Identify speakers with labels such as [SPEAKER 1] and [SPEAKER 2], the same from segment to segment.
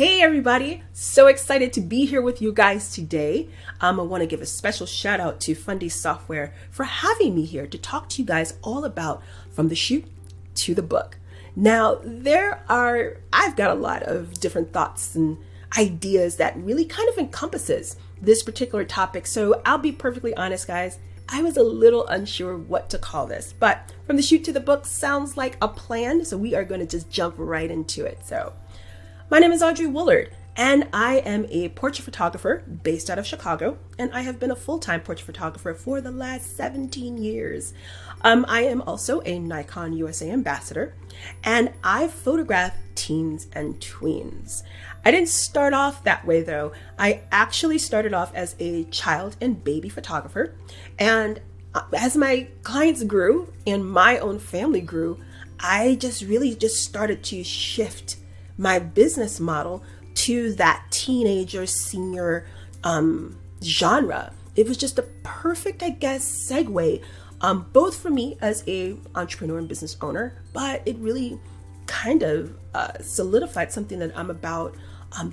[SPEAKER 1] Hey everybody, so excited to be here with you guys today. I want to give a special shout out to Fundy Software for having me here to talk to you guys all about from the shoot to the book. Now, I've got a lot of different thoughts and ideas that really kind of encompasses this particular topic. So I'll be perfectly honest, guys. I was a little unsure what to call this, but from the shoot to the book sounds like a plan. So we are going to just jump right into it. So my name is Audrey Woulard, and I am a portrait photographer based out of Chicago, and I have been a full-time portrait photographer for the last 17 years. I am also a Nikon USA ambassador, and I photograph teens and tweens. I didn't start off that way though. I actually started off as a child and baby photographer, and as my clients grew and my own family grew, I just started to shift my business model to that teenager senior genre. It was just a perfect, segue, both for me as a entrepreneur and business owner, but it really kind of solidified something that I'm about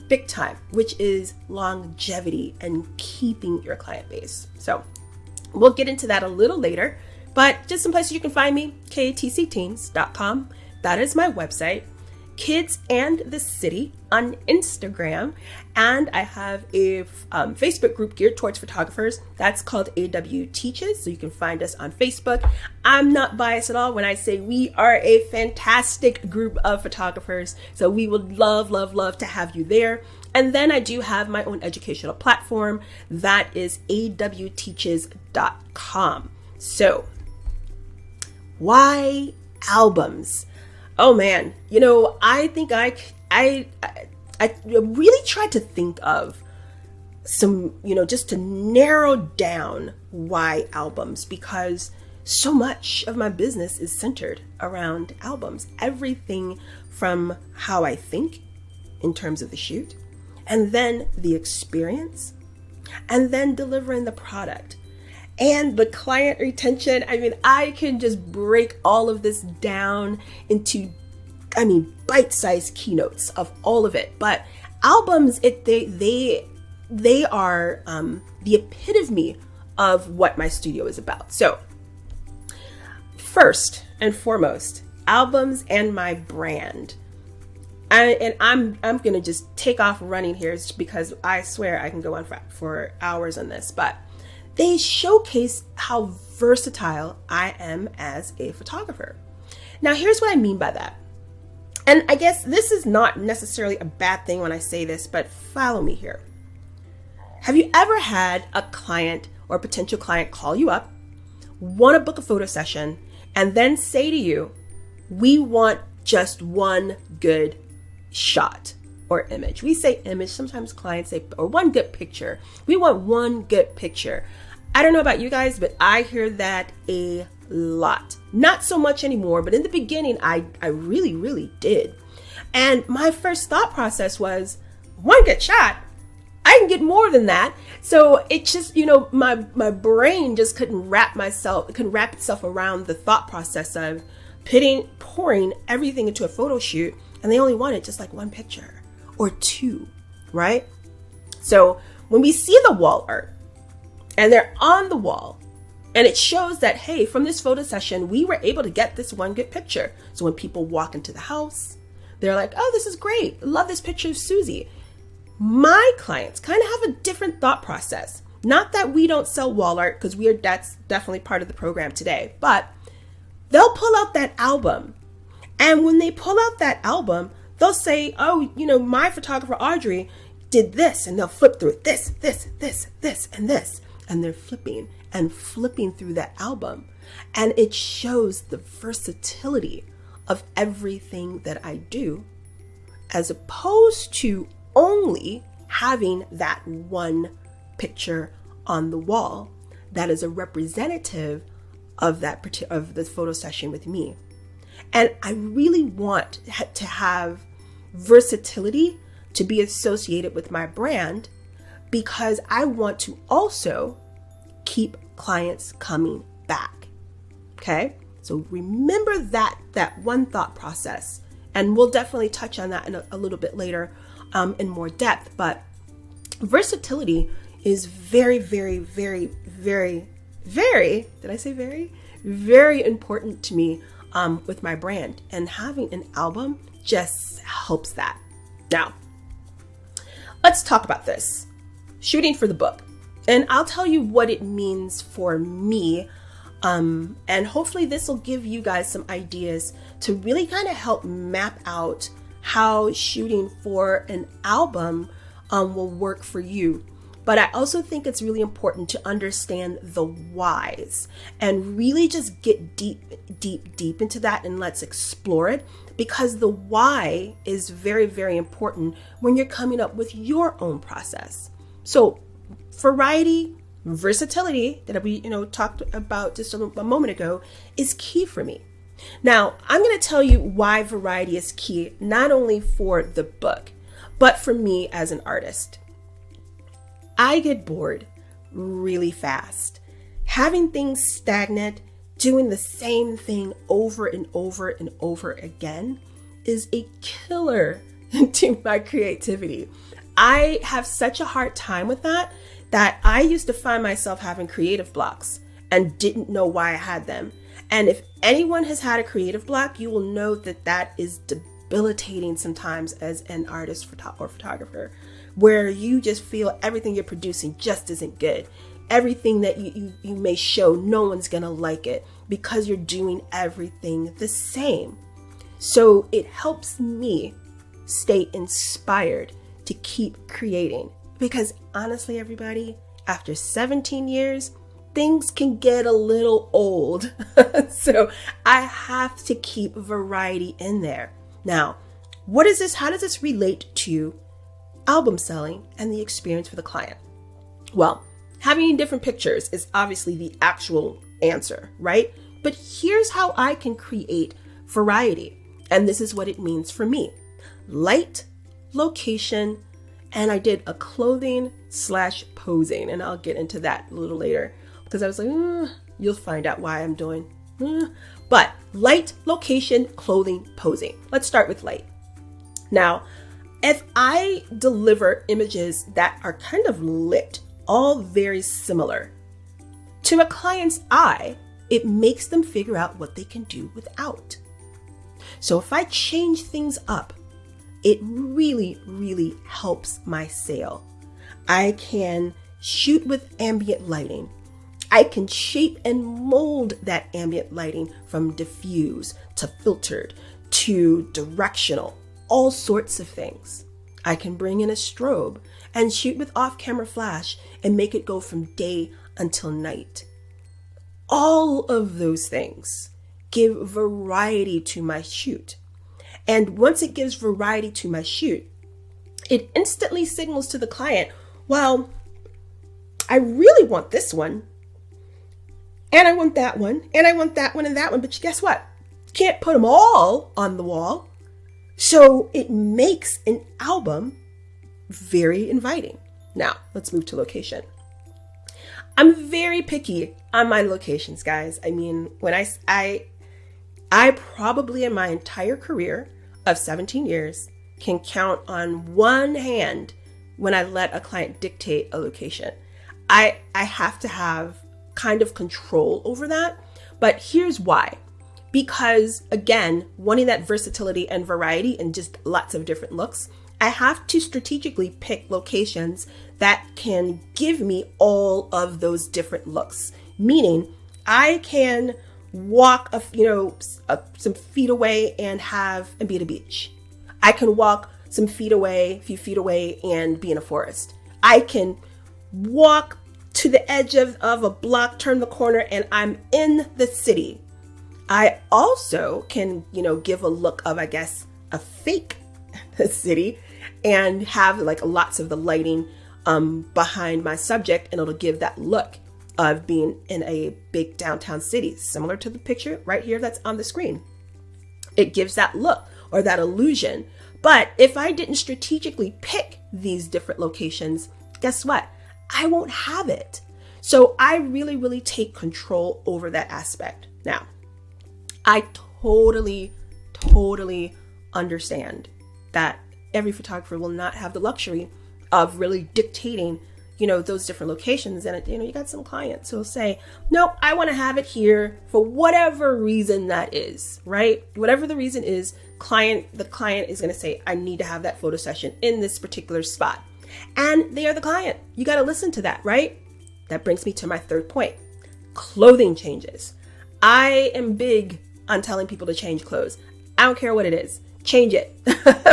[SPEAKER 1] big time, which is longevity and keeping your client base. So we'll get into that a little later, but just some places you can find me, katcteens.com. That is my website. Kids and the City on Instagram, and I have a Facebook group geared towards photographers that's called AW Teaches, so you can find us on Facebook. I'm not biased at all when I say we are a fantastic group of photographers, so we would love to have you there. And then I do have my own educational platform that is awteaches.com. So why albums? Oh man, I think I really tried to think of some, just to narrow down why albums, because so much of my business is centered around albums. Everything from how I think in terms of the shoot, and then the experience, and then delivering the product. And the client retention. I can just break all of this down into, bite-sized keynotes of all of it. But albums, they are the epitome of what my studio is about. So first and foremost, albums and my brand. And I'm gonna just take off running here just because I swear I can go on for hours on this, but they showcase how versatile I am as a photographer. Now, here's what I mean by that. And I guess this is not necessarily a bad thing when I say this, but follow me here. Have you ever had a client or potential client call you up, want to book a photo session, and then say to you, we want just one good shot or image? We say image, sometimes clients say, or one good picture. We want one good picture. I don't know about you guys, but I hear that a lot. Not so much anymore, but in the beginning, I really did. And my first thought process was, one good shot? I can get more than that. So it just, my brain just couldn't wrap itself around the thought process of pouring everything into a photo shoot, and they only wanted just like one picture or two, right? So when we see the wall art, and they're on the wall, and it shows that, hey, from this photo session, we were able to get this one good picture. So when people walk into the house, they're like, oh, this is great. Love this picture of Susie. My clients kind of have a different thought process. Not that we don't sell wall art, because that's definitely part of the program today, but they'll pull out that album. And when they pull out that album, they'll say, oh, my photographer, Audrey, did this, and they'll flip through it, this, and this. And they're flipping through that album. And it shows the versatility of everything that I do, as opposed to only having that one picture on the wall that is a representative of of the photo session with me. And I really want to have versatility to be associated with my brand, because I want to also keep clients coming back. Okay? So remember that one thought process, and we'll definitely touch on that in a little bit later in more depth. But versatility is very, very, very, very, very, did I say very? Very important to me with my brand. And having an album just helps that. Now, let's talk about this. Shooting for the book. And I'll tell you what it means for me. And hopefully this will give you guys some ideas to really kind of help map out how shooting for an album will work for you. But I also think it's really important to understand the whys and really just get deep, deep, deep into that, and let's explore it, because the why is very, very important when you're coming up with your own process. So variety, versatility that we talked about just a moment ago is key for me. Now, I'm going to tell you why variety is key, not only for the book, but for me as an artist. I get bored really fast. Having things stagnant, doing the same thing over and over and over again is a killer to my creativity. I have such a hard time with that I used to find myself having creative blocks and didn't know why I had them. And if anyone has had a creative block, you will know that that is debilitating sometimes as an artist or photographer, where you just feel everything you're producing just isn't good. Everything that you may show, no one's gonna like it because you're doing everything the same. So it helps me stay inspired to keep creating, because honestly, everybody, after 17 years, things can get a little old. So I have to keep variety in there. Now, what is this? How does this relate to album selling and the experience for the client? Well, having different pictures is obviously the actual answer, right? But here's how I can create variety. And this is what it means for me. Light, location, and I did a clothing/posing, and I'll get into that a little later because I was like, you'll find out why I'm doing. But light, location, clothing, posing. Let's start with light. Now, if I deliver images that are kind of lit, all very similar, to a client's eye, it makes them figure out what they can do without. So if I change things up, it really, really helps my sale. I can shoot with ambient lighting. I can shape and mold that ambient lighting from diffuse to filtered to directional, all sorts of things. I can bring in a strobe and shoot with off-camera flash and make it go from day until night. All of those things give variety to my shoot. And once it gives variety to my shoot, it instantly signals to the client, well, I really want this one, and I want that one, and I want that one and that one, but guess what? Can't put them all on the wall. So it makes an album very inviting. Now, let's move to location. I'm very picky on my locations, guys. I mean, when I probably in my entire career of 17 years can count on one hand when I let a client dictate a location. I have to have kind of control over that, but here's why. Because again, wanting that versatility and variety and just lots of different looks, I have to strategically pick locations that can give me all of those different looks. Meaning, I can walk some feet away and be at a beach. I can walk a few feet away and be in a forest. I can walk to the edge of a block, turn the corner, and I'm in the city. I also can, give a look of, a fake city and have lots of the lighting behind my subject, and it'll give that look of being in a big downtown city, similar to the picture right here that's on the screen. It gives that look or that illusion. But if I didn't strategically pick these different locations, guess what? I won't have it. So I really, really take control over that aspect. Now, I totally understand that every photographer will not have the luxury of really dictating, those different locations. And, you got some clients who'll say, no, I want to have it here for whatever reason that is, right? Whatever the reason is, the client is going to say, I need to have that photo session in this particular spot. And they are the client. You got to listen to that, right? That brings me to my third point. Clothing changes. I am big on telling people to change clothes. I don't care what it is. Change it.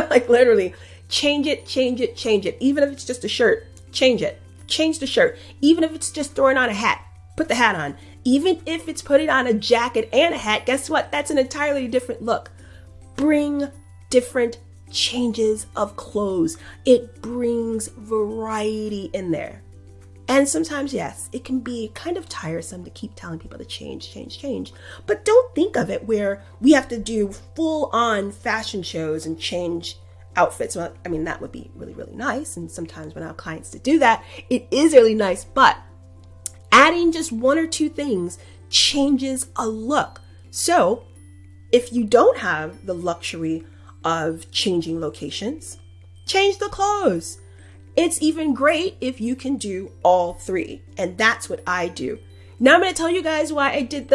[SPEAKER 1] Like literally, change it. Even if it's just a shirt, change it. Change the shirt. Even if it's just throwing on a hat, put the hat on. Even if it's putting on a jacket and a hat, guess what? That's an entirely different look. Bring different changes of clothes. It brings variety in there. And sometimes, yes, it can be kind of tiresome to keep telling people to change. But don't think of it where we have to do full-on fashion shows and change outfits. Well, I mean, that would be really, really nice. And sometimes when I have clients to do that, it is really nice. But adding just one or two things changes a look. So if you don't have the luxury of changing locations, change the clothes. It's even great if you can do all three. And that's what I do. Now I'm going to tell you guys why I did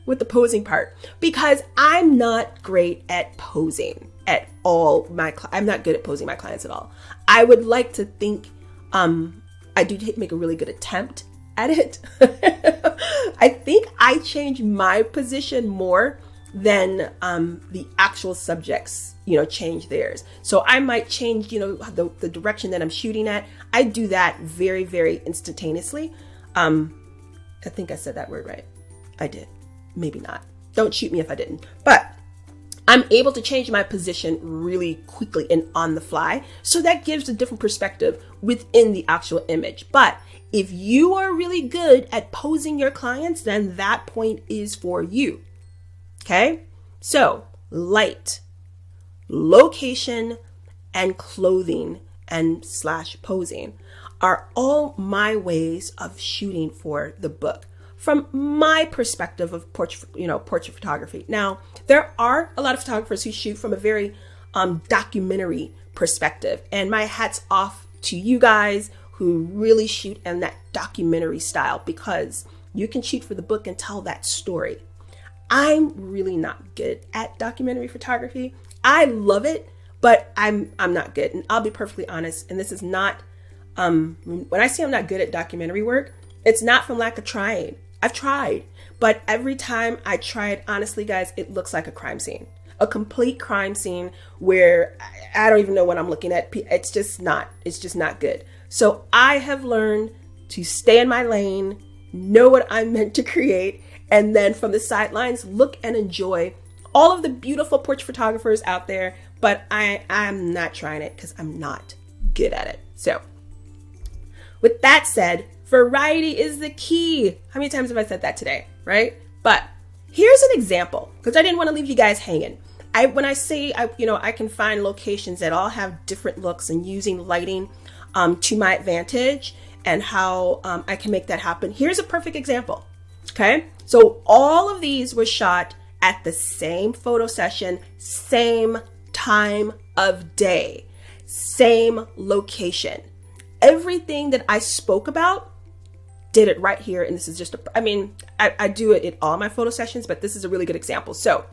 [SPEAKER 1] with the posing part. Because I'm not great at posing at all. I'm not good at posing my clients at all. I would like to think I do make a really good attempt at it. I think I change my position more than the actual subjects, change theirs. So I might change, the direction that I'm shooting at. I do that very, very instantaneously. I think I said that word right. I did. Maybe not. Don't shoot me if I didn't. But I'm able to change my position really quickly and on the fly. So that gives a different perspective within the actual image. But if you are really good at posing your clients, then that point is for you. Okay? So light, location, and clothing and / posing are all my ways of shooting for the book from my perspective of portrait photography. Now, there are a lot of photographers who shoot from a very documentary perspective, and my hat's off to you guys who really shoot in that documentary style, because you can shoot for the book and tell that story. I'm really not good at documentary photography. I love it, but I'm not good. And I'll be perfectly honest. And this is not, when I say I'm not good at documentary work, it's not from lack of trying. I've tried, but every time I try it, honestly, guys, it looks like a crime scene, a complete crime scene where I don't even know what I'm looking at. It's just not good. So I have learned to stay in my lane, know what I'm meant to create, and then from the sidelines, look and enjoy all of the beautiful portrait photographers out there. But I'm not trying it because I'm not good at it. So with that said, variety is the key. How many times have I said that today, right? But here's an example, because I didn't want to leave you guys hanging. When I say, I can find locations that all have different looks, and using lighting to my advantage, and how I can make that happen. Here's a perfect example. Okay, so all of these were shot at the same photo session, same time of day, same location. Everything that I spoke about, did it right here. And this is just, I do it in all my photo sessions, but this is a really good example. So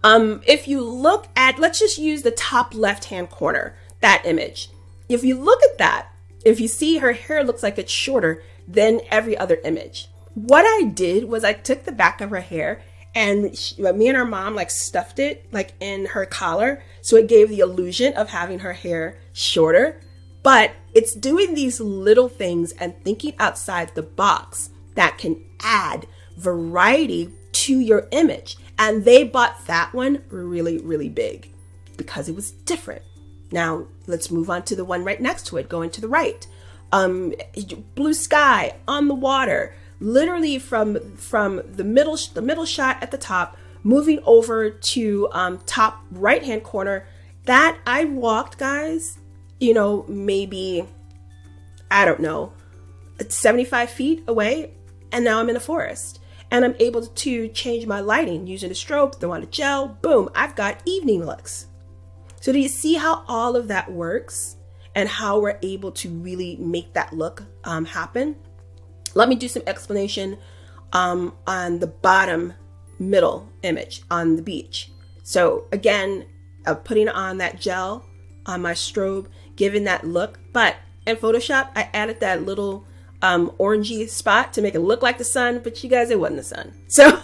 [SPEAKER 1] if you look at, let's just use the top left-hand corner, that image. If you look at that, if you see her hair looks like it's shorter than every other image. What I did was I took the back of her hair and me and her mom stuffed it in her collar. So it gave the illusion of having her hair shorter, but it's doing these little things and thinking outside the box that can add variety to your image. And they bought that one really, really big because it was different. Now let's move on to the one right next to it, going to the right. Blue sky on the water. Literally from the middle shot at the top, moving over to top right hand corner. That I walked, guys, maybe, I don't know, 75 feet away, and now I'm in a forest. And I'm able to change my lighting using a strobe, throw on a gel, boom, I've got evening looks. So do you see how all of that works and how we're able to really make that look happen? Let me do some explanation on the bottom middle image on the beach. So again, putting on that gel on my strobe, giving that look. But in Photoshop, I added that little orangey spot to make it look like the sun, but you guys, it wasn't the sun. So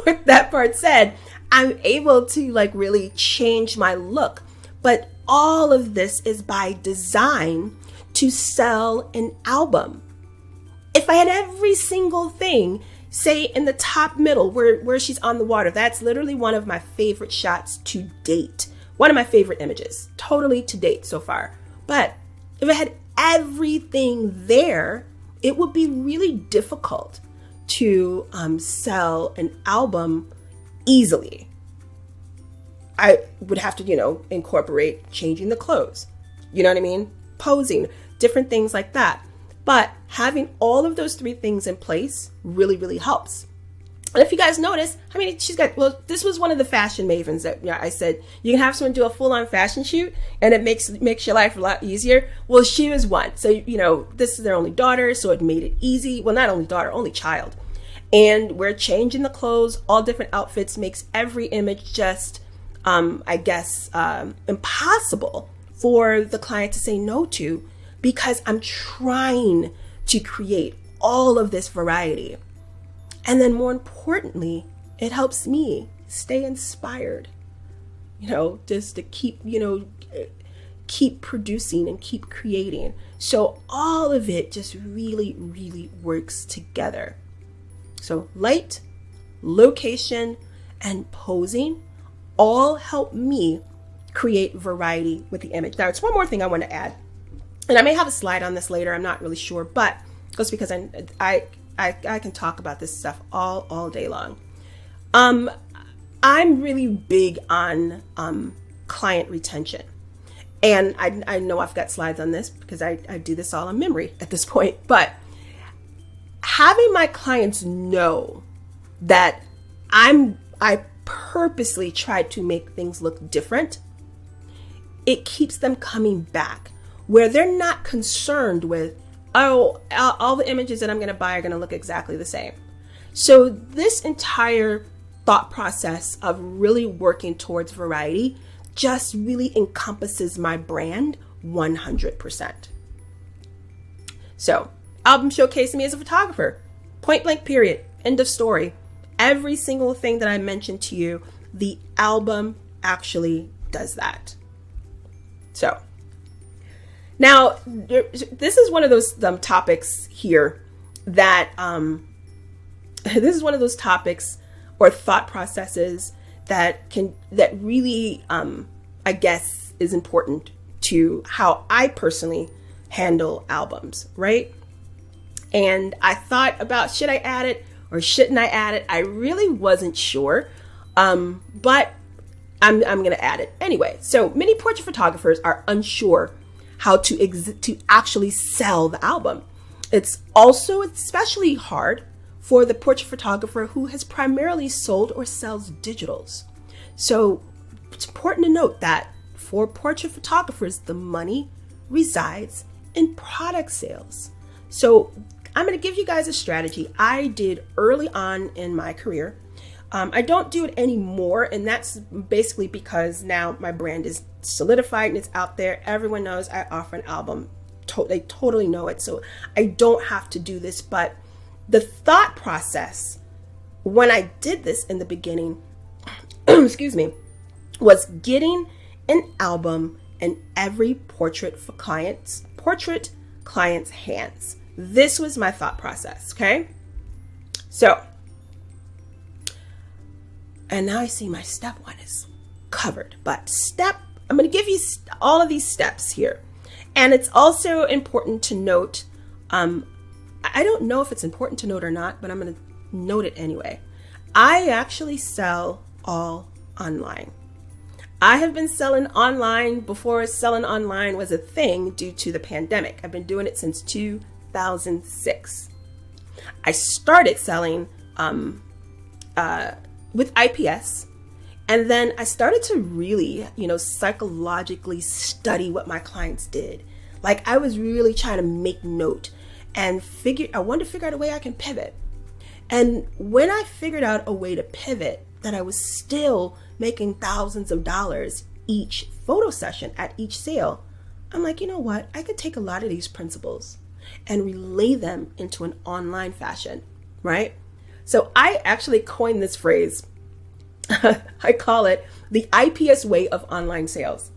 [SPEAKER 1] with that part said, I'm able to like really change my look. But all of this is by design to sell an album. If I had every single thing, say in the top middle where she's on the water, that's literally one of my favorite shots to date. One of my favorite images, totally to date so far. But if I had everything there, it would be really difficult to sell an album easily. I would have to, incorporate changing the clothes, you know what I mean? Posing, different things like that. But having all of those three things in place really, really helps. And if you guys notice, this was one of the fashion mavens that I said, you can have someone do a full-on fashion shoot and it makes your life a lot easier. Well, she was one. So, this is their only daughter, so it made it easy. Well, not only daughter, only child. And we're changing the clothes, all different outfits, makes every image just, impossible for the client to say no to, because I'm trying to create all of this variety. And then more importantly, it helps me stay inspired, just to keep producing and keep creating. So all of it just really, really works together. So light, location, and posing all help me create variety with the image. Now, it's one more thing I want to add, and I may have a slide on this later. I'm not really sure, but just because I can talk about this stuff all day long. I'm really big on client retention. And I know I've got slides on this because I do this all on memory at this point. But having my clients know that I purposely try to make things look different, it keeps them coming back, where they're not concerned with, oh, all the images that I'm going to buy are going to look exactly the same. So this entire thought process of really working towards variety just really encompasses my brand 100%. So, album showcasing me as a photographer. Point blank period. End of story. Every single thing that I mentioned to you, the album actually does that. So, now, this is one of those topics here that, this is one of those topics or thought processes that really, I guess, is important to how I personally handle albums, right? And I thought about, should I add it or shouldn't I add it? I really wasn't sure, but I'm going to add it anyway. So many portrait photographers are unsure how to actually sell the album. It's also especially hard for the portrait photographer who has primarily sold or sells digitals. So it's important to note that for portrait photographers, the money resides in product sales. So I'm going to give you guys a strategy I did early on in my career. I don't do it anymore, and that's basically because now my brand is solidified and it's out there. Everyone knows I offer an album. They totally know it, so I don't have to do this. But the thought process when I did this in the beginning, excuse me, was getting an album in every portrait client's hands. This was my thought process, okay? So, and now I see my step one is covered, but I'm going to give you all of these steps here. And it's also important to note, I don't know if it's important to note or not, but I'm going to note it anyway. I actually sell all online. I have been selling online before selling online was a thing due to the pandemic. I've been doing it since 2006. I started selling with IPS, And then I started to really, psychologically study what my clients did. Like I was really trying to make note and I wanted to figure out a way I can pivot. And when I figured out a way to pivot that I was still making thousands of dollars each photo session at each sale, I'm like, you know what? I could take a lot of these principles and relay them into an online fashion, right? So I actually coined this phrase. I call it the IPS way of online sales.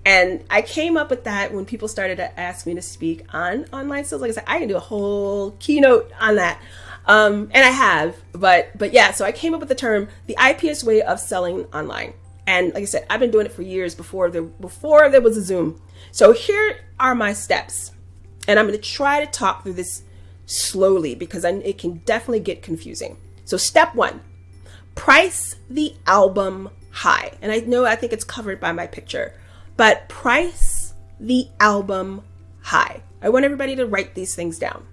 [SPEAKER 1] And I came up with that when people started to ask me to speak on online sales. Like I said, I can do a whole keynote on that. And I have, but yeah, so I came up with the term, the IPS way of selling online. And like I said, I've been doing it for years before there was a Zoom. So here are my steps. And I'm going to try to talk through this slowly because it can definitely get confusing. So step 1, price the album high. And I think it's covered by my picture, but price the album high. I want everybody to write these things down.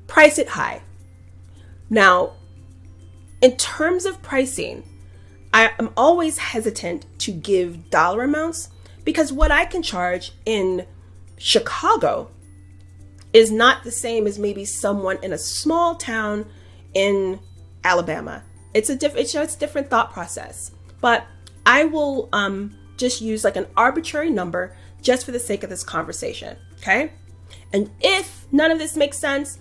[SPEAKER 1] Price it high. Now, in terms of pricing, I am always hesitant to give dollar amounts because what I can charge in Chicago is not the same as maybe someone in a small town in Alabama. It's a different thought process, but I will just use like an arbitrary number just for the sake of this conversation. Okay. And if none of this makes sense,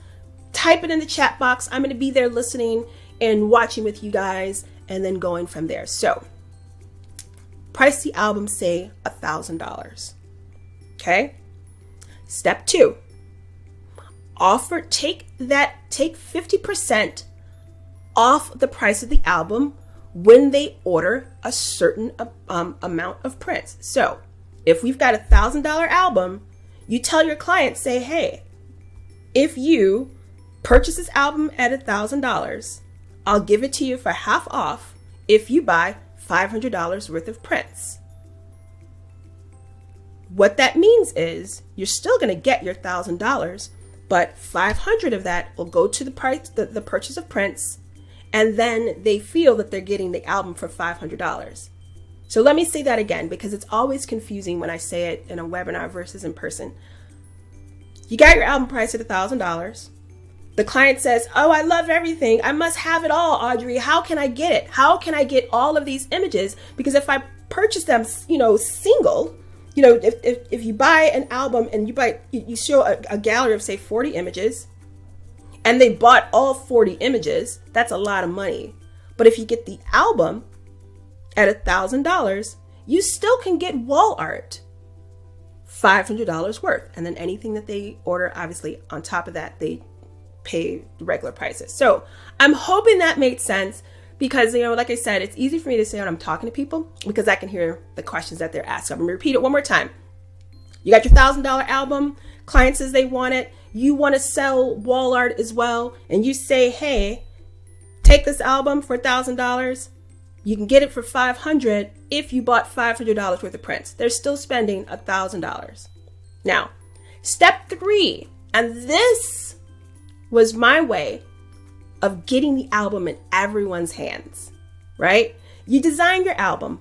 [SPEAKER 1] type it in the chat box. I'm going to be there listening and watching with you guys and then going from there. So price the album, say $1,000. Okay. Step 2, take 50% off the price of the album when they order a certain amount of prints. So if we've got $1,000 album, you tell your client, say, hey, if you purchase this album at $1,000, I'll give it to you for half off if you buy $500 worth of prints. What that means is you're still going to get your $1,000, but $500 of that will go to the purchase of prints, and then they feel that they're getting the album for $500. So let me say that again, because it's always confusing when I say it in a webinar versus in person. You got your album price at $1,000. The client says, oh, I love everything. I must have it all, Audrey. How can I get it? How can I get all of these images? Because if I purchase them, single, if you buy an album and you show a gallery of say 40 images and they bought all 40 images, that's a lot of money. But if you get the album at $1,000, you still can get wall art, $500 worth. And then anything that they order, obviously on top of that, they pay the regular prices. So I'm hoping that made sense. Because, like I said, it's easy for me to say when I'm talking to people because I can hear the questions that they're asking. I'm going to repeat it one more time. You got your $1,000 album. Client says they want it. You want to sell wall art as well. And you say, hey, take this album for $1,000. You can get it for $500 if you bought $500 worth of prints. They're still spending $1,000. Now, step 3, and this was my way of getting the album in everyone's hands, right? You design your album.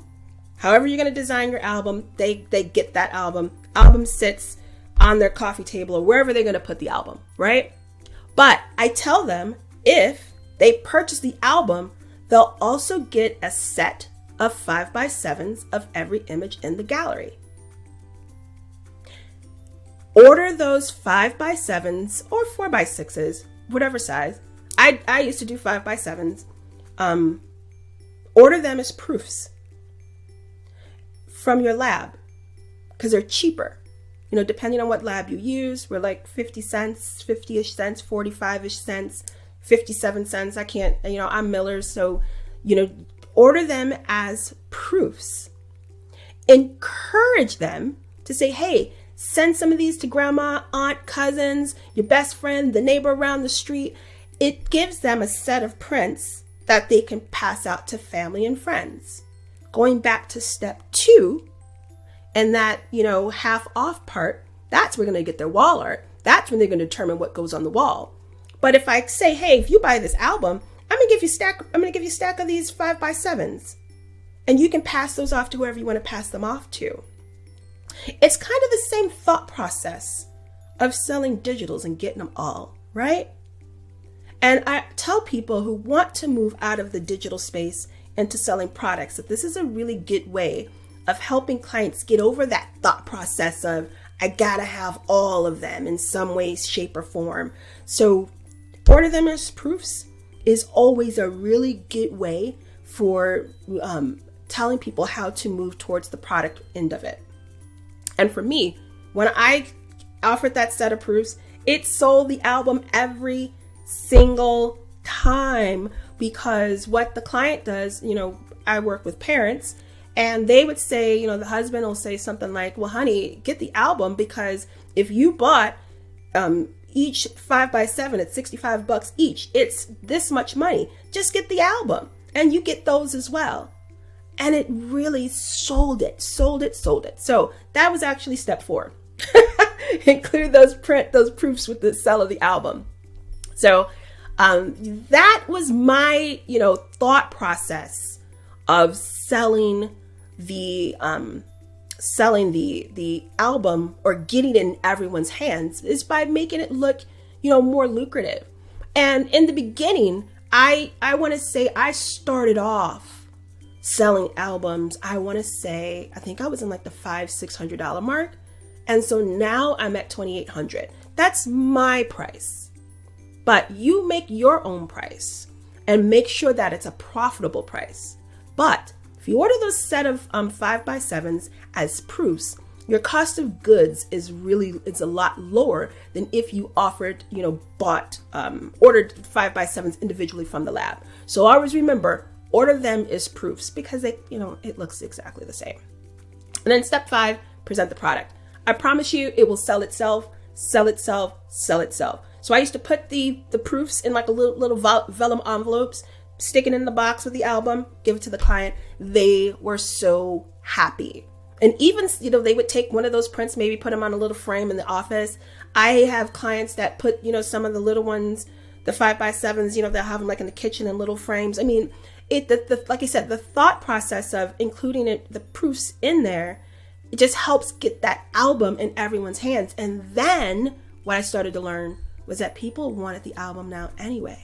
[SPEAKER 1] However you're going to design your album, they get that album. Album sits on their coffee table or wherever they're going to put the album, right? But I tell them if they purchase the album, they'll also get a set of 5x7s of every image in the gallery. Order those 5x7s or 4x6s, whatever size. I used to do 5x7s. Order them as proofs from your lab because they're cheaper. Depending on what lab you use, we're like 50 cents, 50-ish cents, 45-ish cents, 57 cents. I can't, I'm Miller's. So, order them as proofs. Encourage them to say, hey, send some of these to grandma, aunt, cousins, your best friend, the neighbor around the street. It gives them a set of prints that they can pass out to family and friends. Going back to step 2, and that, half off part, that's where they're going to get their wall art. That's when they're going to determine what goes on the wall. But if I say, hey, if you buy this album, I'm I'm going to give you a stack of these 5x7s. And you can pass those off to whoever you want to pass them off to. It's kind of the same thought process of selling digitals and getting them all, right? And I tell people who want to move out of the digital space into selling products that this is a really good way of helping clients get over that thought process of, I gotta have all of them in some way, shape, or form. So order them as proofs is always a really good way for telling people how to move towards the product end of it. And for me, when I offered that set of proofs, it sold the album every single time, because what the client does, I work with parents, and they would say, the husband will say something like, well, honey, get the album, because if you bought each 5x7 at $65 each, it's this much money. Just get the album and you get those as well. And it really sold it. So that was actually step 4. Include those proofs with the sell of the album. So that was my, thought process of selling the album, or getting it in everyone's hands, is by making it look, more lucrative. And in the beginning, I want to say I started off selling albums. I think I was in like the $500-$600 mark. And so now I'm at $2,800. That's my price. But you make your own price and make sure that it's a profitable price. But if you order those set of 5x7s as proofs, your cost of goods is a lot lower than if you ordered 5x7s individually from the lab. So always remember, order them as proofs, because it looks exactly the same. And then step 5, present the product. I promise you it will sell itself. So I used to put the proofs in like a little vellum envelopes, stick it in the box with the album, give it to the client. They were so happy. And even, they would take one of those prints, maybe put them on a little frame in the office. I have clients that put, some of the little ones, the 5x7s, they'll have them like in the kitchen in little frames. I mean, like I said, the thought process of including the proofs in there, it just helps get that album in everyone's hands. And then what I started to learn was that people wanted the album now anyway.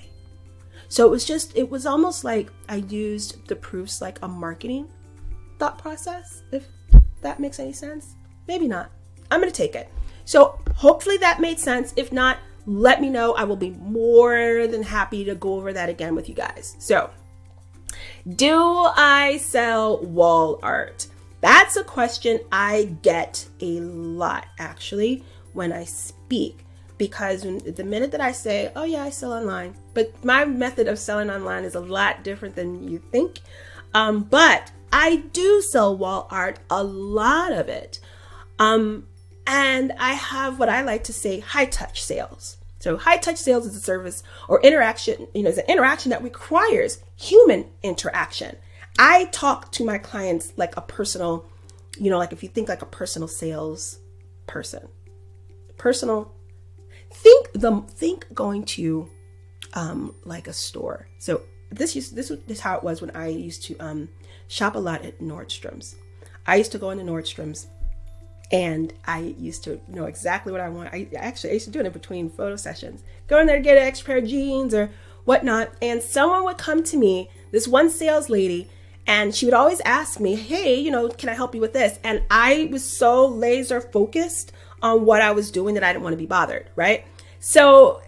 [SPEAKER 1] So it was almost like I used the proofs like a marketing thought process, if that makes any sense. Maybe not. I'm going to take it. So hopefully that made sense. If not, let me know. I will be more than happy to go over that again with you guys. So, do I sell wall art? That's a question I get a lot, actually, when I speak. Because the minute that I say, oh yeah, I sell online, but my method of selling online is a lot different than you think. But I do sell wall art, a lot of it. And I have what I like to say high touch sales. So high touch sales is a service or interaction, is an interaction that requires human interaction. I talk to my clients like a personal, like if you think like a personal sales person, think going to like a store. So this is how it was when I used to shop a lot at Nordstrom's. I used to go into Nordstrom's and I used to know exactly what I want. I used to do it in between photo sessions. Go in there to get an extra pair of jeans or whatnot. And someone would come to me, this one sales lady, and she would always ask me, hey, can I help you with this? And I was so laser focused on what I was doing that I didn't want to be bothered, right? So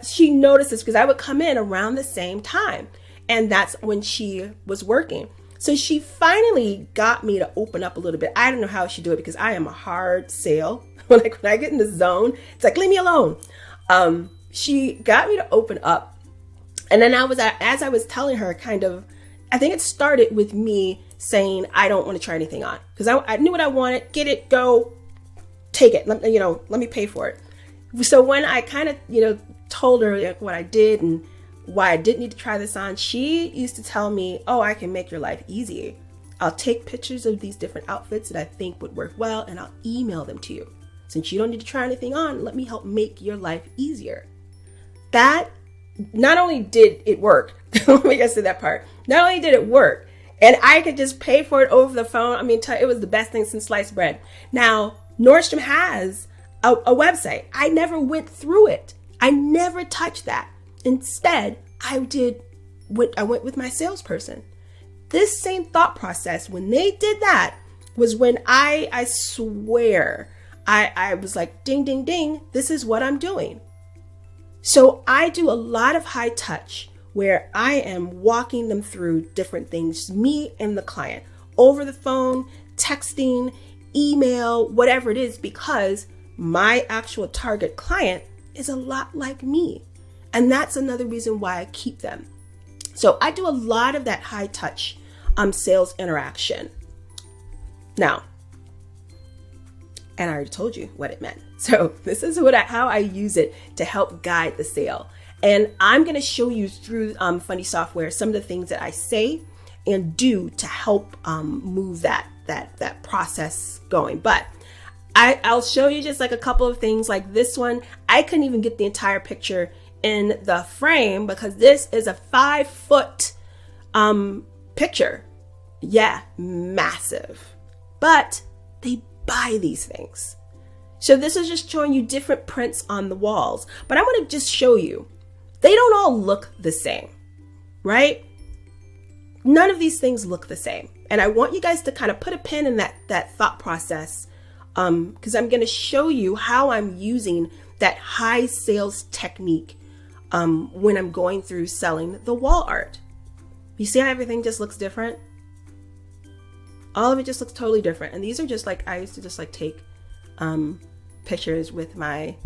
[SPEAKER 1] she noticed this because I would come in around the same time. And that's when she was working. So she finally got me to open up a little bit. I don't know how she do it because I am a hard sale. When I get in the zone, it's like, leave me alone. She got me to open up. And then as I was telling her, I think it started with me saying, I don't want to try anything on. Because I knew what I wanted. Get it, go, take it. Let me pay for it. So when I told her what I did and why I didn't need to try this on, she used to tell me, oh, I can make your life easy. I'll take pictures of these different outfits that I think would work well, and I'll email them to you. Since you don't need to try anything on, let me help make your life easier. That not only did it work, let me get to that part. Not only did it work, and I could just pay for it over the phone. I mean, it was the best thing since sliced bread. Now, Nordstrom has a website. I never went through it. I never touched that. Instead, I went with my salesperson. This same thought process, when they did that, was when I swear, I was like, ding, ding, ding, this is what I'm doing. So I do a lot of high touch where I am walking them through different things, me and the client, over the phone, texting, email, whatever it is, because my actual target client is a lot like me. And that's another reason why I keep them. So I do a lot of that high touch sales interaction. Now, and I already told you what it meant. So this is how I use it to help guide the sale. And I'm going to show you through Fundy software some of the things that I say and do to help move that process going. But I'll show you just like a couple of things like this one. I couldn't even get the entire picture in the frame because this is a 5-foot picture. Yeah, massive. But they buy these things. So this is just showing you different prints on the walls. But I want to just show you, they don't all look the same, right? None of these things look the same. And I want you guys to kind of put a pin in that thought process because I'm going to show you how I'm using that high sales technique when I'm going through selling the wall art. You see how everything just looks different? All of it just looks totally different. And these are just like, I used to just like take pictures with my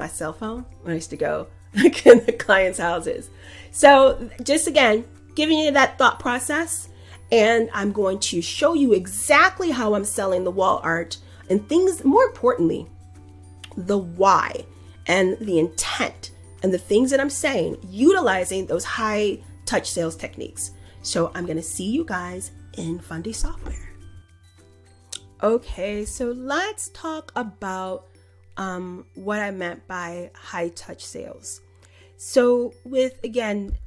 [SPEAKER 1] cell phone when I used to go in the clients' houses. So just again, giving you that thought process, and I'm going to show you exactly how I'm selling the wall art and things, more importantly, the why and the intent and the things that I'm saying, utilizing those high touch sales techniques. So I'm going to see you guys in Fundy software. Okay, so let's talk about what I meant by high touch sales. So with, again,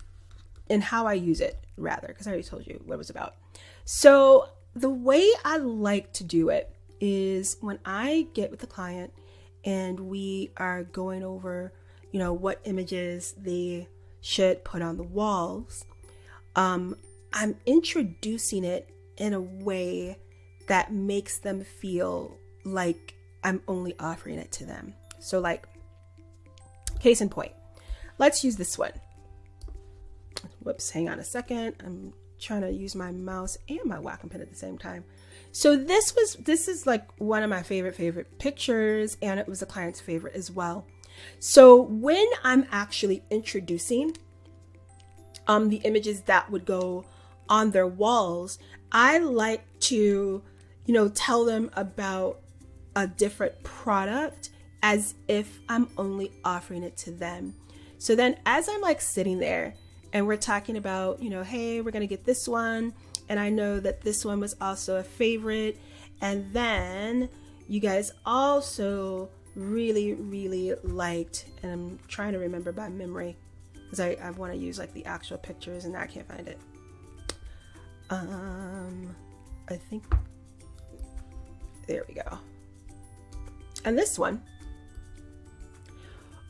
[SPEAKER 1] and how I use it rather, because I already told you what it was about. So the way I like to do it is when I get with the client and we are going over, what images they should put on the walls, I'm introducing it in a way that makes them feel like I'm only offering it to them. So like, case in point, let's use this one. Whoops, hang on a second. I'm trying to use my mouse and my wacom pen at the same time. So this is like one of my favorite pictures, and it was a client's favorite as well. So when I'm actually introducing the images that would go on their walls, I like to, tell them about a different product as if I'm only offering it to them. So then as I'm like sitting there and we're talking about, hey, we're going to get this one. And I know that this one was also a favorite. And then you guys also really, really liked, and I'm trying to remember by memory because I want to use like the actual pictures and I can't find it. I think, there we go. And this one,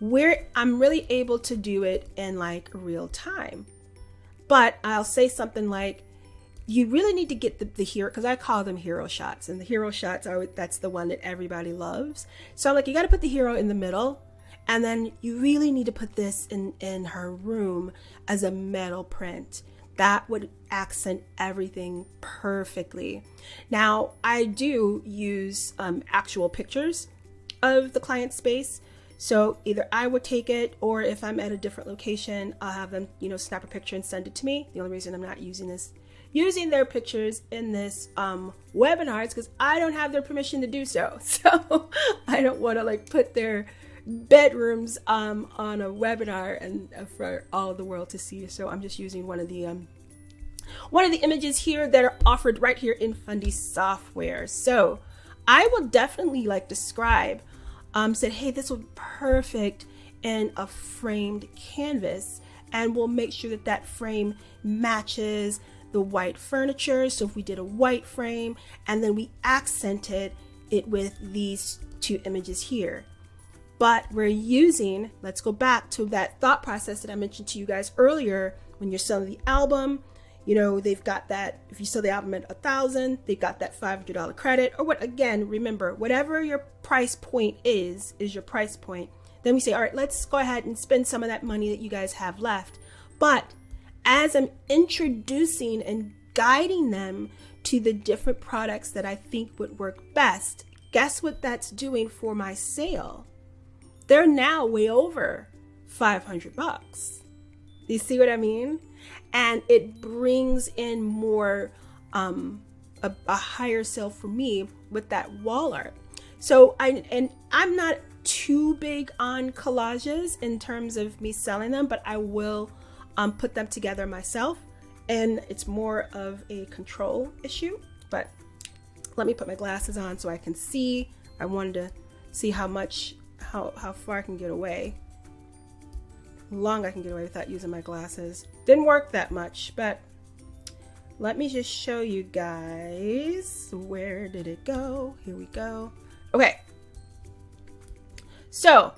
[SPEAKER 1] where I'm really able to do it in like real time. But I'll say something like, you really need to get the hero, because I call them hero shots, and the hero shots that's the one that everybody loves. So like, you got to put the hero in the middle, and then you really need to put this in her room as a metal print. That would accent everything perfectly. Now, I do use actual pictures of the client space. So either I would take it, or if I'm at a different location, I'll have them, snap a picture and send it to me. The only reason I'm not using their pictures in this webinar is because I don't have their permission to do so. So I don't want to like put their bedrooms on a webinar and for all the world to see. So I'm just using one of the images here that are offered right here in Fundy software. So I will definitely like describe, said, hey, this would be perfect in a framed canvas, and we'll make sure that that frame matches the white furniture. So if we did a white frame and then we accented it with these two images here. But we're using, let's go back to that thought process that I mentioned to you guys earlier. When you're selling the album, you know, they've got that, if you sell the album at $1,000, they've got that $500 credit, or what, again, remember, whatever your price point is your price point. Then we say, all right, let's go ahead and spend some of that money that you guys have left. But as I'm introducing and guiding them to the different products that I think would work best, guess what that's doing for my sale? They're now way over $500. You see what I mean? And it brings in more, a higher sale for me with that wall art. So I'm not too big on collages in terms of me selling them, but I will put them together myself, and it's more of a control issue. But let me put my glasses on so I can see. I wanted to see how far I can get away, how long I can get away without using my glasses. Didn't work that much, but let me just show you guys. Where did it go? Here we go. Okay. So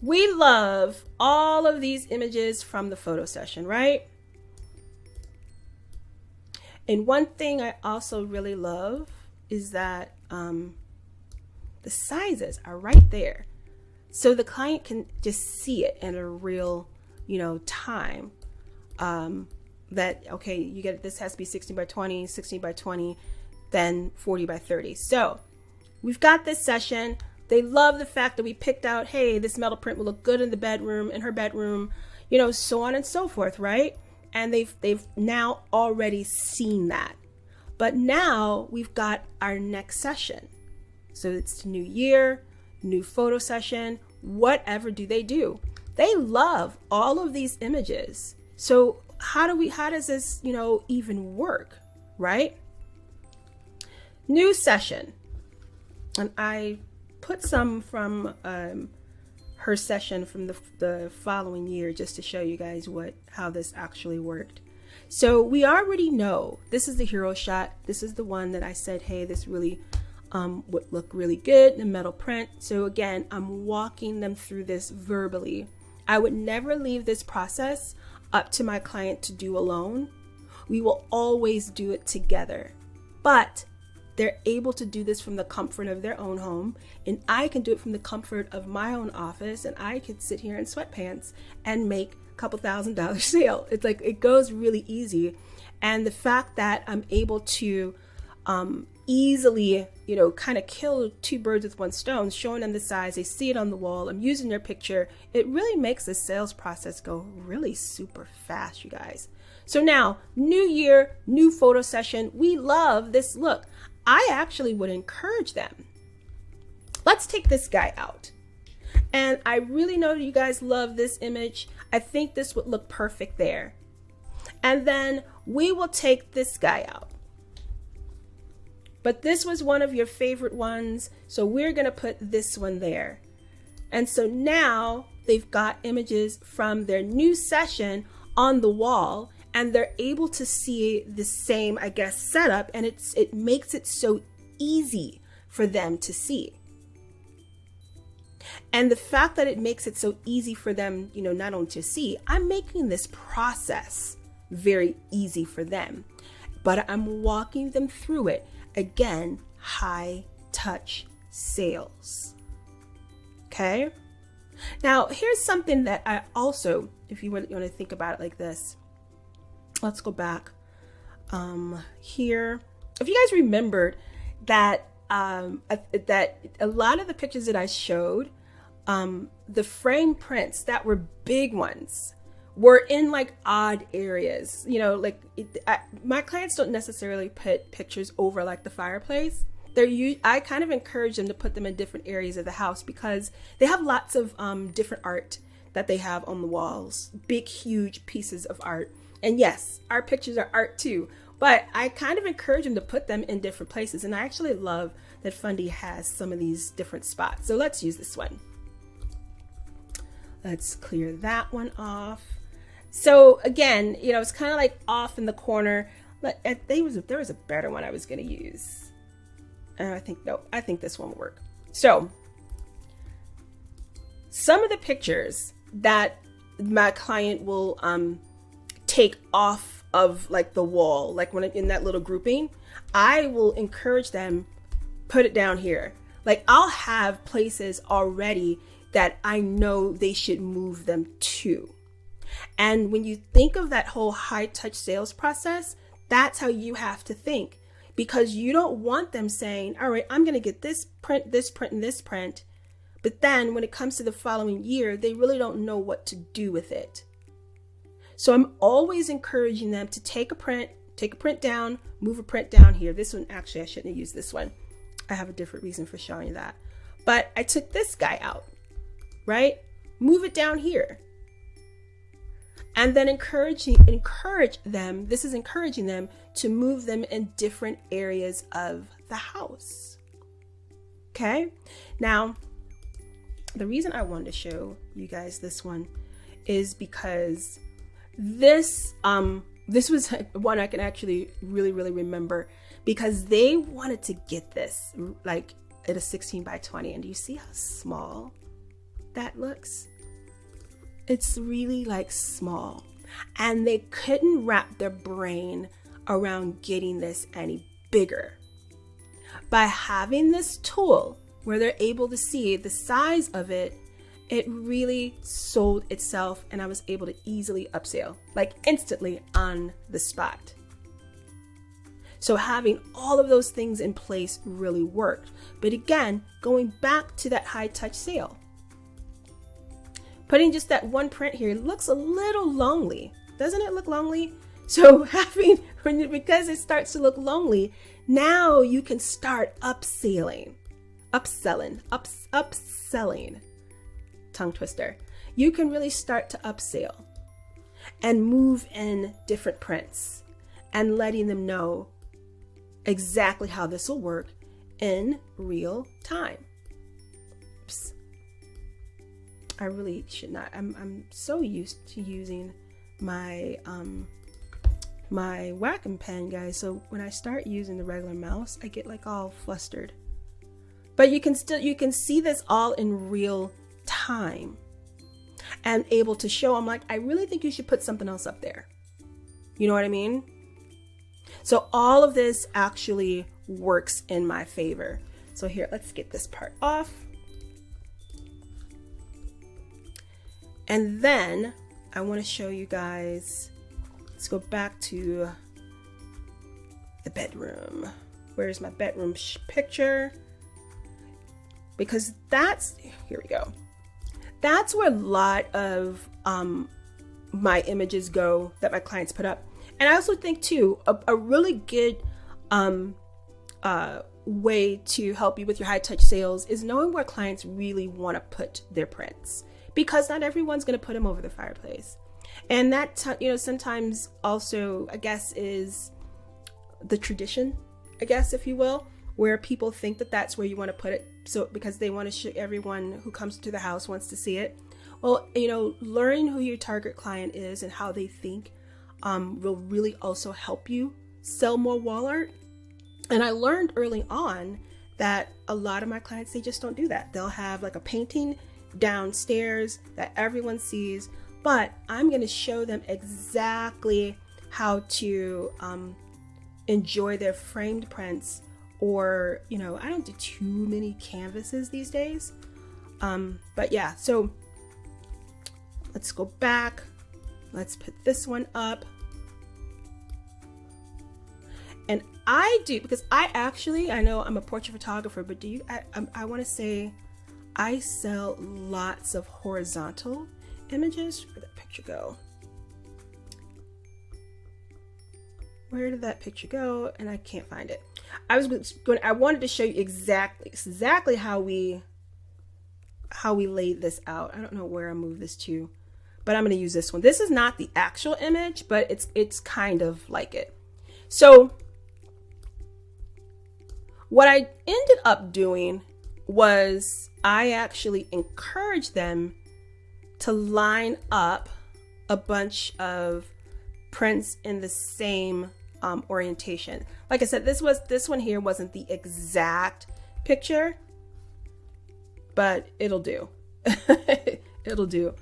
[SPEAKER 1] we love all of these images from the photo session, right? And one thing I also really love is that the sizes are right there. So the client can just see it in a real, time. That, okay, you get, this has to be 16 by 20, 16 by 20, then 40 by 30. So we've got this session. They love the fact that we picked out, hey, this metal print will look good in the bedroom, in her bedroom, so on and so forth, right? And they've now already seen that. But now we've got our next session. So it's new year, new photo session, whatever do they do? They love all of these images. So how does this, even work, right? New session. And I put some from her session from the following year just to show you guys how this actually worked. So we already know this is the hero shot. This is the one that I said, hey, this really would look really good in the metal print. So again, I'm walking them through this verbally. I would never leave this process up to my client to do alone. We will always do it together, but they're able to do this from the comfort of their own home, and I can do it from the comfort of my own office, and I could sit here in sweatpants and make a couple $1,000 sale. It's like, it goes really easy. And the fact that I'm able to easily, kind of kill two birds with one stone, showing them the size, they see it on the wall, I'm using their picture, it really makes the sales process go really super fast, you guys. So now, new year, new photo session, we love this look. I actually would encourage them. Let's take this guy out. And I really know you guys love this image. I think this would look perfect there. And then we will take this guy out. But this was one of your favorite ones, so we're going to put this one there. And so now they've got images from their new session on the wall, and they're able to see the same, setup, and it makes it so easy for them to see. And the fact that it makes it so easy for them, not only to see, I'm making this process very easy for them, but I'm walking them through it. Again, high touch sales. Okay. Now, here's something that I also, if you want to think about it like this, let's go back here. If you guys remembered that that a lot of the pictures that I showed, the frame prints that were big ones were in like odd areas. My clients don't necessarily put pictures over like the fireplace. I kind of encourage them to put them in different areas of the house because they have lots of different art that they have on the walls, big, huge pieces of art. And yes, our pictures are art too, but I kind of encourage them to put them in different places. And I actually love that Fundy has some of these different spots. So let's use this one. Let's clear that one off. So again, you know, it's kind of like off in the corner. There was a better one I was going to use. I think this one will work. So some of the pictures that my client will take off of like the wall, like when in that little grouping, I will encourage them, put it down here. Like I'll have places already that I know they should move them to. And when you think of that whole high touch sales process, that's how you have to think, because you don't want them saying, all right, I'm going to get this print, this print, and this print. But then when it comes to the following year, they really don't know what to do with it. So I'm always encouraging them to take a print down, move a print down here. This one, actually, I shouldn't have used this one. I have a different reason for showing you that. But I took this guy out, right? Move it down here. And then encourage them. This is encouraging them to move them in different areas of the house. Okay. Now, the reason I wanted to show you guys this one is because this was one I can actually really remember, because they wanted to get this like at a 16 by 20. And do you see how small that looks? It's really like small, and they couldn't wrap their brain around getting this any bigger. By having this tool where they're able to see the size of it, it really sold itself, and I was able to easily upsell, like instantly on the spot. So having all of those things in place really worked. But again, going back to that high touch sale, putting just that one print here looks a little lonely. Doesn't it look lonely? So because it starts to look lonely, now you can start upselling. Tongue twister. You can really start to upsell and move in different prints and letting them know exactly how this will work in real time. Oops. I really should not. I'm so used to using my my Wacom pen, guys. So when I start using the regular mouse, I get like all flustered. But you can see this all in real time and able to show. I'm like, I really think you should put something else up there. You know what I mean? So all of this actually works in my favor. So here, let's get this part off. And then I want to show you guys, let's go back to the bedroom. Where's my bedroom picture? Because here we go. That's where a lot of my images go that my clients put up. And I also think too, a really good way to help you with your high touch sales is knowing where clients really want to put their prints. Because not everyone's going to put them over the fireplace. And that, sometimes also, I guess, is the tradition, I guess, if you will, where people think that that's where you want to put it. So because they want to show everyone who comes to the house wants to see it. Well, learning who your target client is and how they think will really also help you sell more wall art. And I learned early on that a lot of my clients, they just don't do that. They'll have like a painting downstairs that everyone sees, but I'm going to show them exactly how to enjoy their framed prints. Or, I don't do too many canvases these days. But yeah, so let's go back. Let's put this one up. And I do, because I know I'm a portrait photographer, but I want to say I sell lots of horizontal images. Where'd that picture go? Where did that picture go? And I can't find it. I wanted to show you exactly how we laid this out. I don't know where I moved this to, but I'm going to use this one. This is not the actual image, but it's kind of like it. So what I ended up doing was I actually encouraged them to line up a bunch of prints in the same orientation. Like I said, this one here wasn't the exact picture, but it'll do. It'll do.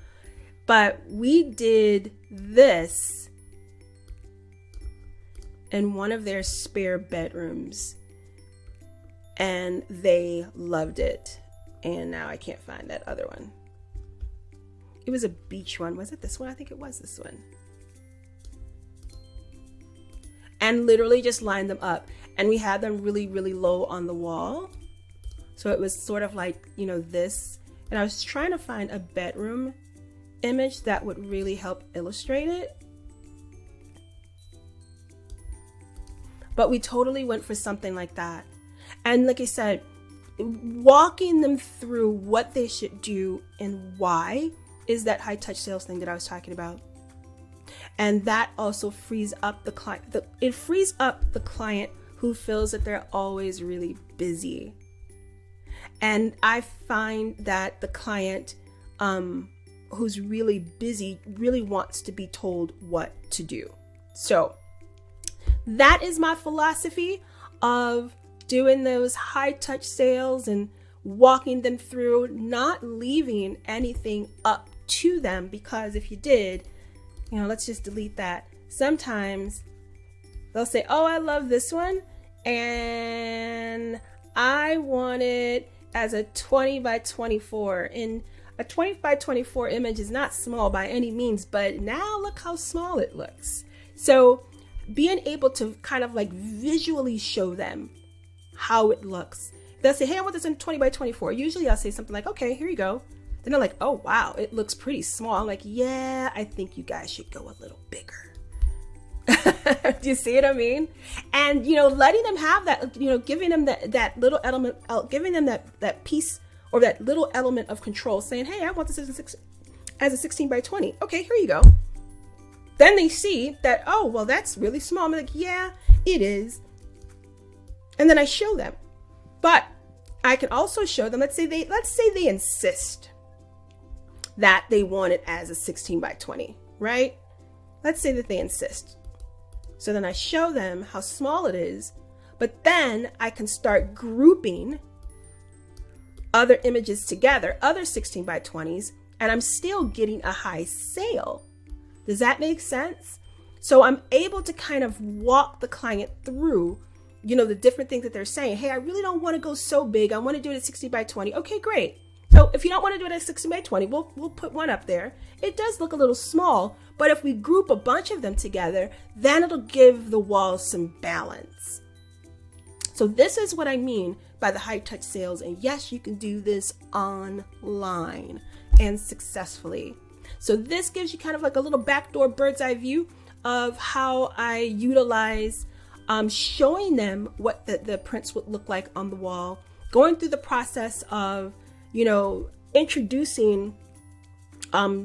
[SPEAKER 1] But we did this in one of their spare bedrooms, and they loved it. And now I can't find that other one. It was a beach one. Was it this one? I think it was this one. And literally just lined them up. And we had them really, really low on the wall. So it was sort of like, you know, this. And I was trying to find a bedroom image that would really help illustrate it. But we totally went for something like that. And like I said, walking them through what they should do and why is that high touch sales thing that I was talking about. And that also frees up the client. It frees up the client who feels that they're always really busy. And I find that the client who's really busy really wants to be told what to do. So that is my philosophy of doing those high touch sales and walking them through, not leaving anything up to them, because if you did, you know, let's just delete that. Sometimes they'll say, oh, I love this one and I want it as a 20 by 24. And a 20 by 24 image is not small by any means, but now look how small it looks. So being able to kind of like visually show them how it looks. They'll say, hey, I want this in 20 by 24. Usually I'll say something like, okay, here you go. Then they're like, oh, wow, it looks pretty small. I'm like, yeah, I think you guys should go a little bigger. Do you see what I mean? And, you know, letting them have that, you know, giving them that little element, giving them that piece or that little element of control, saying, hey, I want this as a 16 by 20. Okay, here you go. Then they see that, oh, well, that's really small. I'm like, yeah, it is. And then I show them. But I can also show them, let's say they insist that they want it as a 16 by 20, right? Let's say that they insist. So then I show them how small it is, but then I can start grouping other images together, other 16 by 20s, and I'm still getting a high sale. Does that make sense? So I'm able to kind of walk the client through, you know, the different things that they're saying. Hey, I really don't want to go so big. I want to do it at 60 by 20. Okay, great. So if you don't want to do it at 60 by 20, we'll put one up there. It does look a little small, but if we group a bunch of them together, then it'll give the wall some balance. So this is what I mean by the high touch sales. And yes, you can do this online and successfully. So this gives you kind of like a little backdoor bird's eye view of how I utilize showing them what the prints would look like on the wall, going through the process of, you know, introducing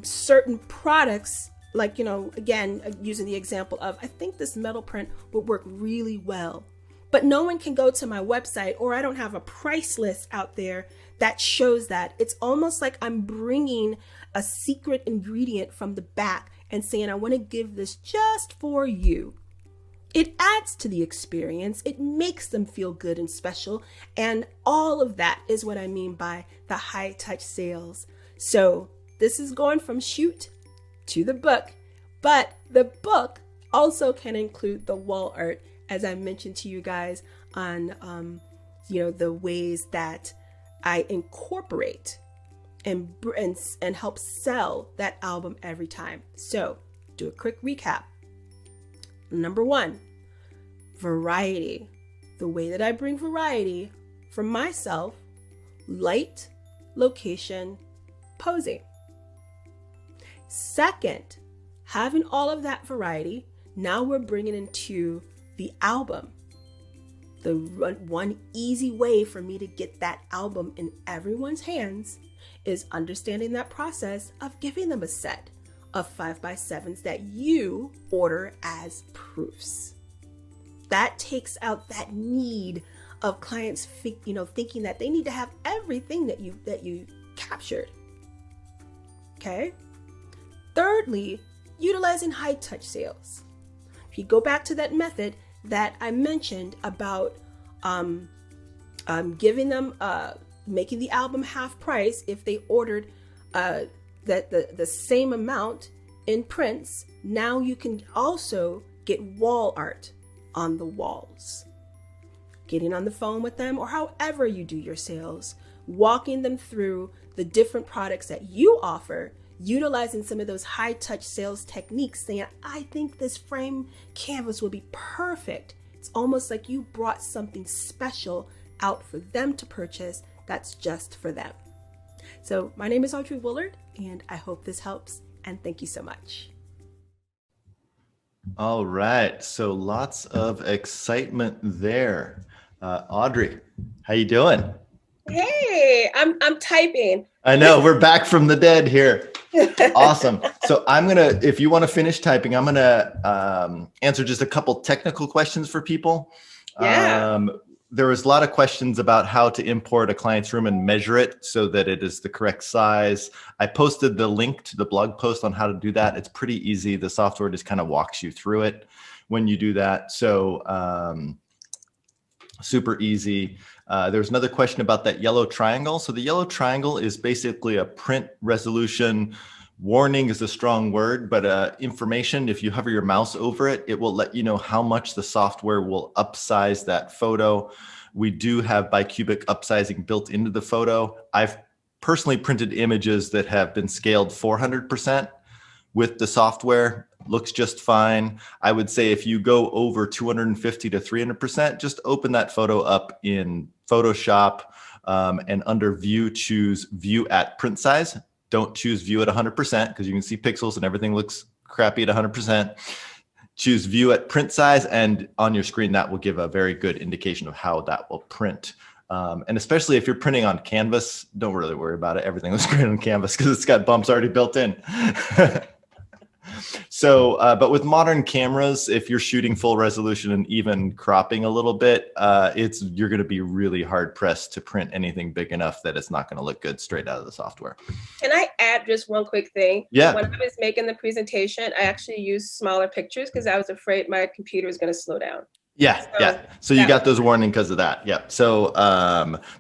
[SPEAKER 1] certain products, like, you know, again, using the example of, I think this metal print would work really well, but no one can go to my website, or I don't have a price list out there that shows that. It's almost like I'm bringing a secret ingredient from the back and saying, I want to give this just for you. It adds to the experience. It makes them feel good and special. And all of that is what I mean by the high touch sales. So this is going from shoot to the book, but the book also can include the wall art, as I mentioned to you guys on, you know, the ways that I incorporate and help sell that album every time. So do a quick recap. Number one, variety. The way that I bring variety for myself: light, location, posing. Second, having all of that variety, now we're bringing into the album. The one easy way for me to get that album in everyone's hands is understanding that process of giving them a set of 5x7s that you order as proofs. That takes out that need of clients, thinking that they need to have everything that you captured. Okay. Thirdly, utilizing high touch sales. If you go back to that method that I mentioned about giving them, making the album half price if they ordered the same amount in prints, now you can also get wall art on the walls. Getting on the phone with them, or however you do your sales, walking them through the different products that you offer, utilizing some of those high touch sales techniques, saying, I think this frame canvas will be perfect. It's almost like you brought something special out for them to purchase that's just for them. So my name is Audrey Woulard, and I hope this helps, and thank you so much.
[SPEAKER 2] All right, so lots of excitement there. Audrey, how you doing?
[SPEAKER 1] Hey, I'm typing.
[SPEAKER 2] I know, we're back from the dead here. Awesome. So if you want to finish typing, I'm gonna answer just a couple technical questions for people.
[SPEAKER 1] Yeah.
[SPEAKER 2] There was a lot of questions about how to import a client's room and measure it so that it is the correct size. I posted the link to the blog post on how to do that. It's pretty easy. The software just kind of walks you through it when you do that. So super easy. There's another question about that yellow triangle. So the yellow triangle is basically a print resolution. Warning is a strong word, but information, if you hover your mouse over it, it will let you know how much the software will upsize that photo. We do have bicubic upsizing built into the photo. I've personally printed images that have been scaled 400% with the software. Looks just fine. I would say if you go over 250 to 300%, just open that photo up in Photoshop and under view, choose view at print size. Don't choose view at 100% because you can see pixels and everything looks crappy at 100%. Choose view at print size, and on your screen, that will give a very good indication of how that will print. And especially if you're printing on canvas, don't really worry about it. Everything looks great on canvas because it's got bumps already built in. So, but with modern cameras, if you're shooting full resolution and even cropping a little bit, you're going to be really hard pressed to print anything big enough that it's not going to look good straight out of the software.
[SPEAKER 1] Can I add just one quick thing?
[SPEAKER 2] Yeah.
[SPEAKER 1] When I was making the presentation, I actually used smaller pictures because I was afraid my computer was going to slow down.
[SPEAKER 2] So you got those warning because of that. Yeah. So,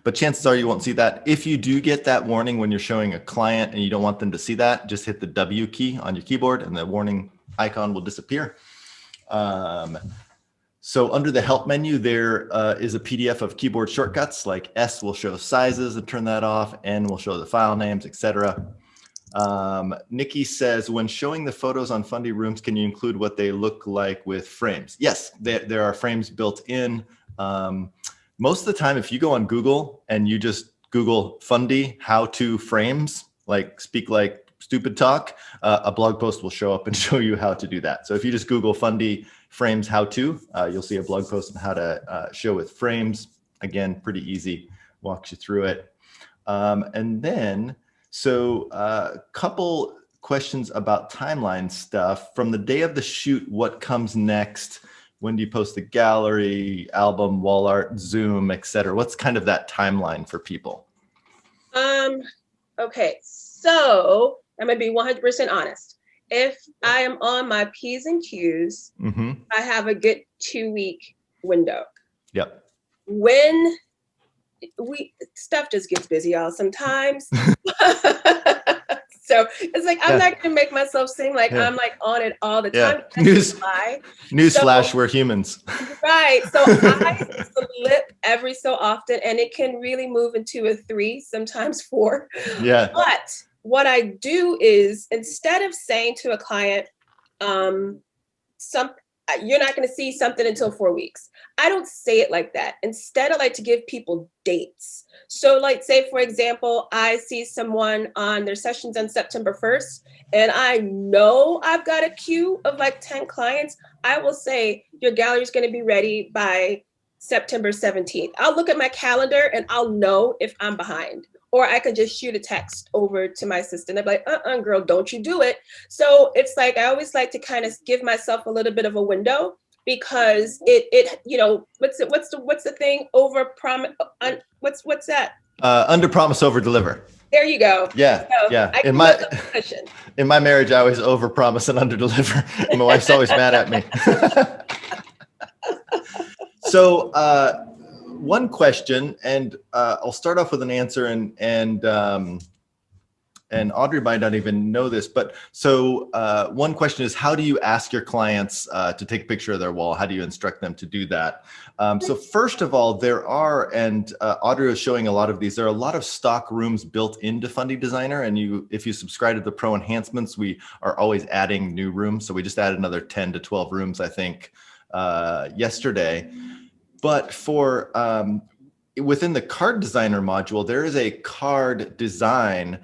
[SPEAKER 2] but chances are you won't see that. If you do get that warning when you're showing a client and you don't want them to see that, just hit the W key on your keyboard and the warning icon will disappear. So under the help menu, there is a PDF of keyboard shortcuts. Like S will show sizes and turn that off. N will show the file names, etc. Nikki says, when showing the photos on Fundy rooms, can you include what they look like with frames? Yes, there are frames built in. Most of the time, if you go on Google and you just Google Fundy how-to frames, like speak like stupid talk, a blog post will show up and show you how to do that. So if you just Google Fundy frames how-to, you'll see a blog post on how to show with frames. Again, pretty easy, walks you through it. And then, so a couple questions about timeline stuff. From the day of the shoot, what comes next? When do you post the gallery, album, wall art, Zoom, etc.? What's kind of that timeline for people?
[SPEAKER 1] Okay, so I'm gonna be 100% honest. If I am on my P's and Q's, I have a good 2-week window.
[SPEAKER 2] Yep.
[SPEAKER 1] When stuff just gets busy, y'all, sometimes. So it's like, I'm not gonna make myself seem like I'm like on it all the time.
[SPEAKER 2] Newsflash, we're humans.
[SPEAKER 1] Right. So I slip every so often, and it can really move into a 3, sometimes 4.
[SPEAKER 2] Yeah.
[SPEAKER 1] But what I do is, instead of saying to a client, you're not going to see something until 4 weeks, I don't say it like that. Instead, I like to give people dates. So like, say, for example, I see someone on their sessions on September 1st, and I know I've got a queue of like 10 clients. I will say, your gallery is going to be ready by September 17th. I'll look at my calendar and I'll know if I'm behind. Or I could just shoot a text over to my assistant. I'd be like, girl, don't you do it. So it's like, I always like to kind of give myself a little bit of a window, because it you know, what's the thing? Over promise. What's that?
[SPEAKER 2] Under promise, over deliver.
[SPEAKER 1] There you go.
[SPEAKER 2] Yeah,
[SPEAKER 1] So
[SPEAKER 2] yeah.
[SPEAKER 1] I can lift up the cushion.
[SPEAKER 2] In my marriage, I always overpromise and underdeliver, and my wife's always mad at me. So, one question, and I'll start off with an answer, and Audrey might not even know this, but so one question is, how do you ask your clients to take a picture of their wall? How do you instruct them to do that? So first of all, there are, and Audrey was showing a lot of these, there are a lot of stock rooms built into Fundy Designer. And if you subscribe to the Pro Enhancements, we are always adding new rooms. So we just added another 10 to 12 rooms, I think, yesterday. But for within the card designer module, there is a card design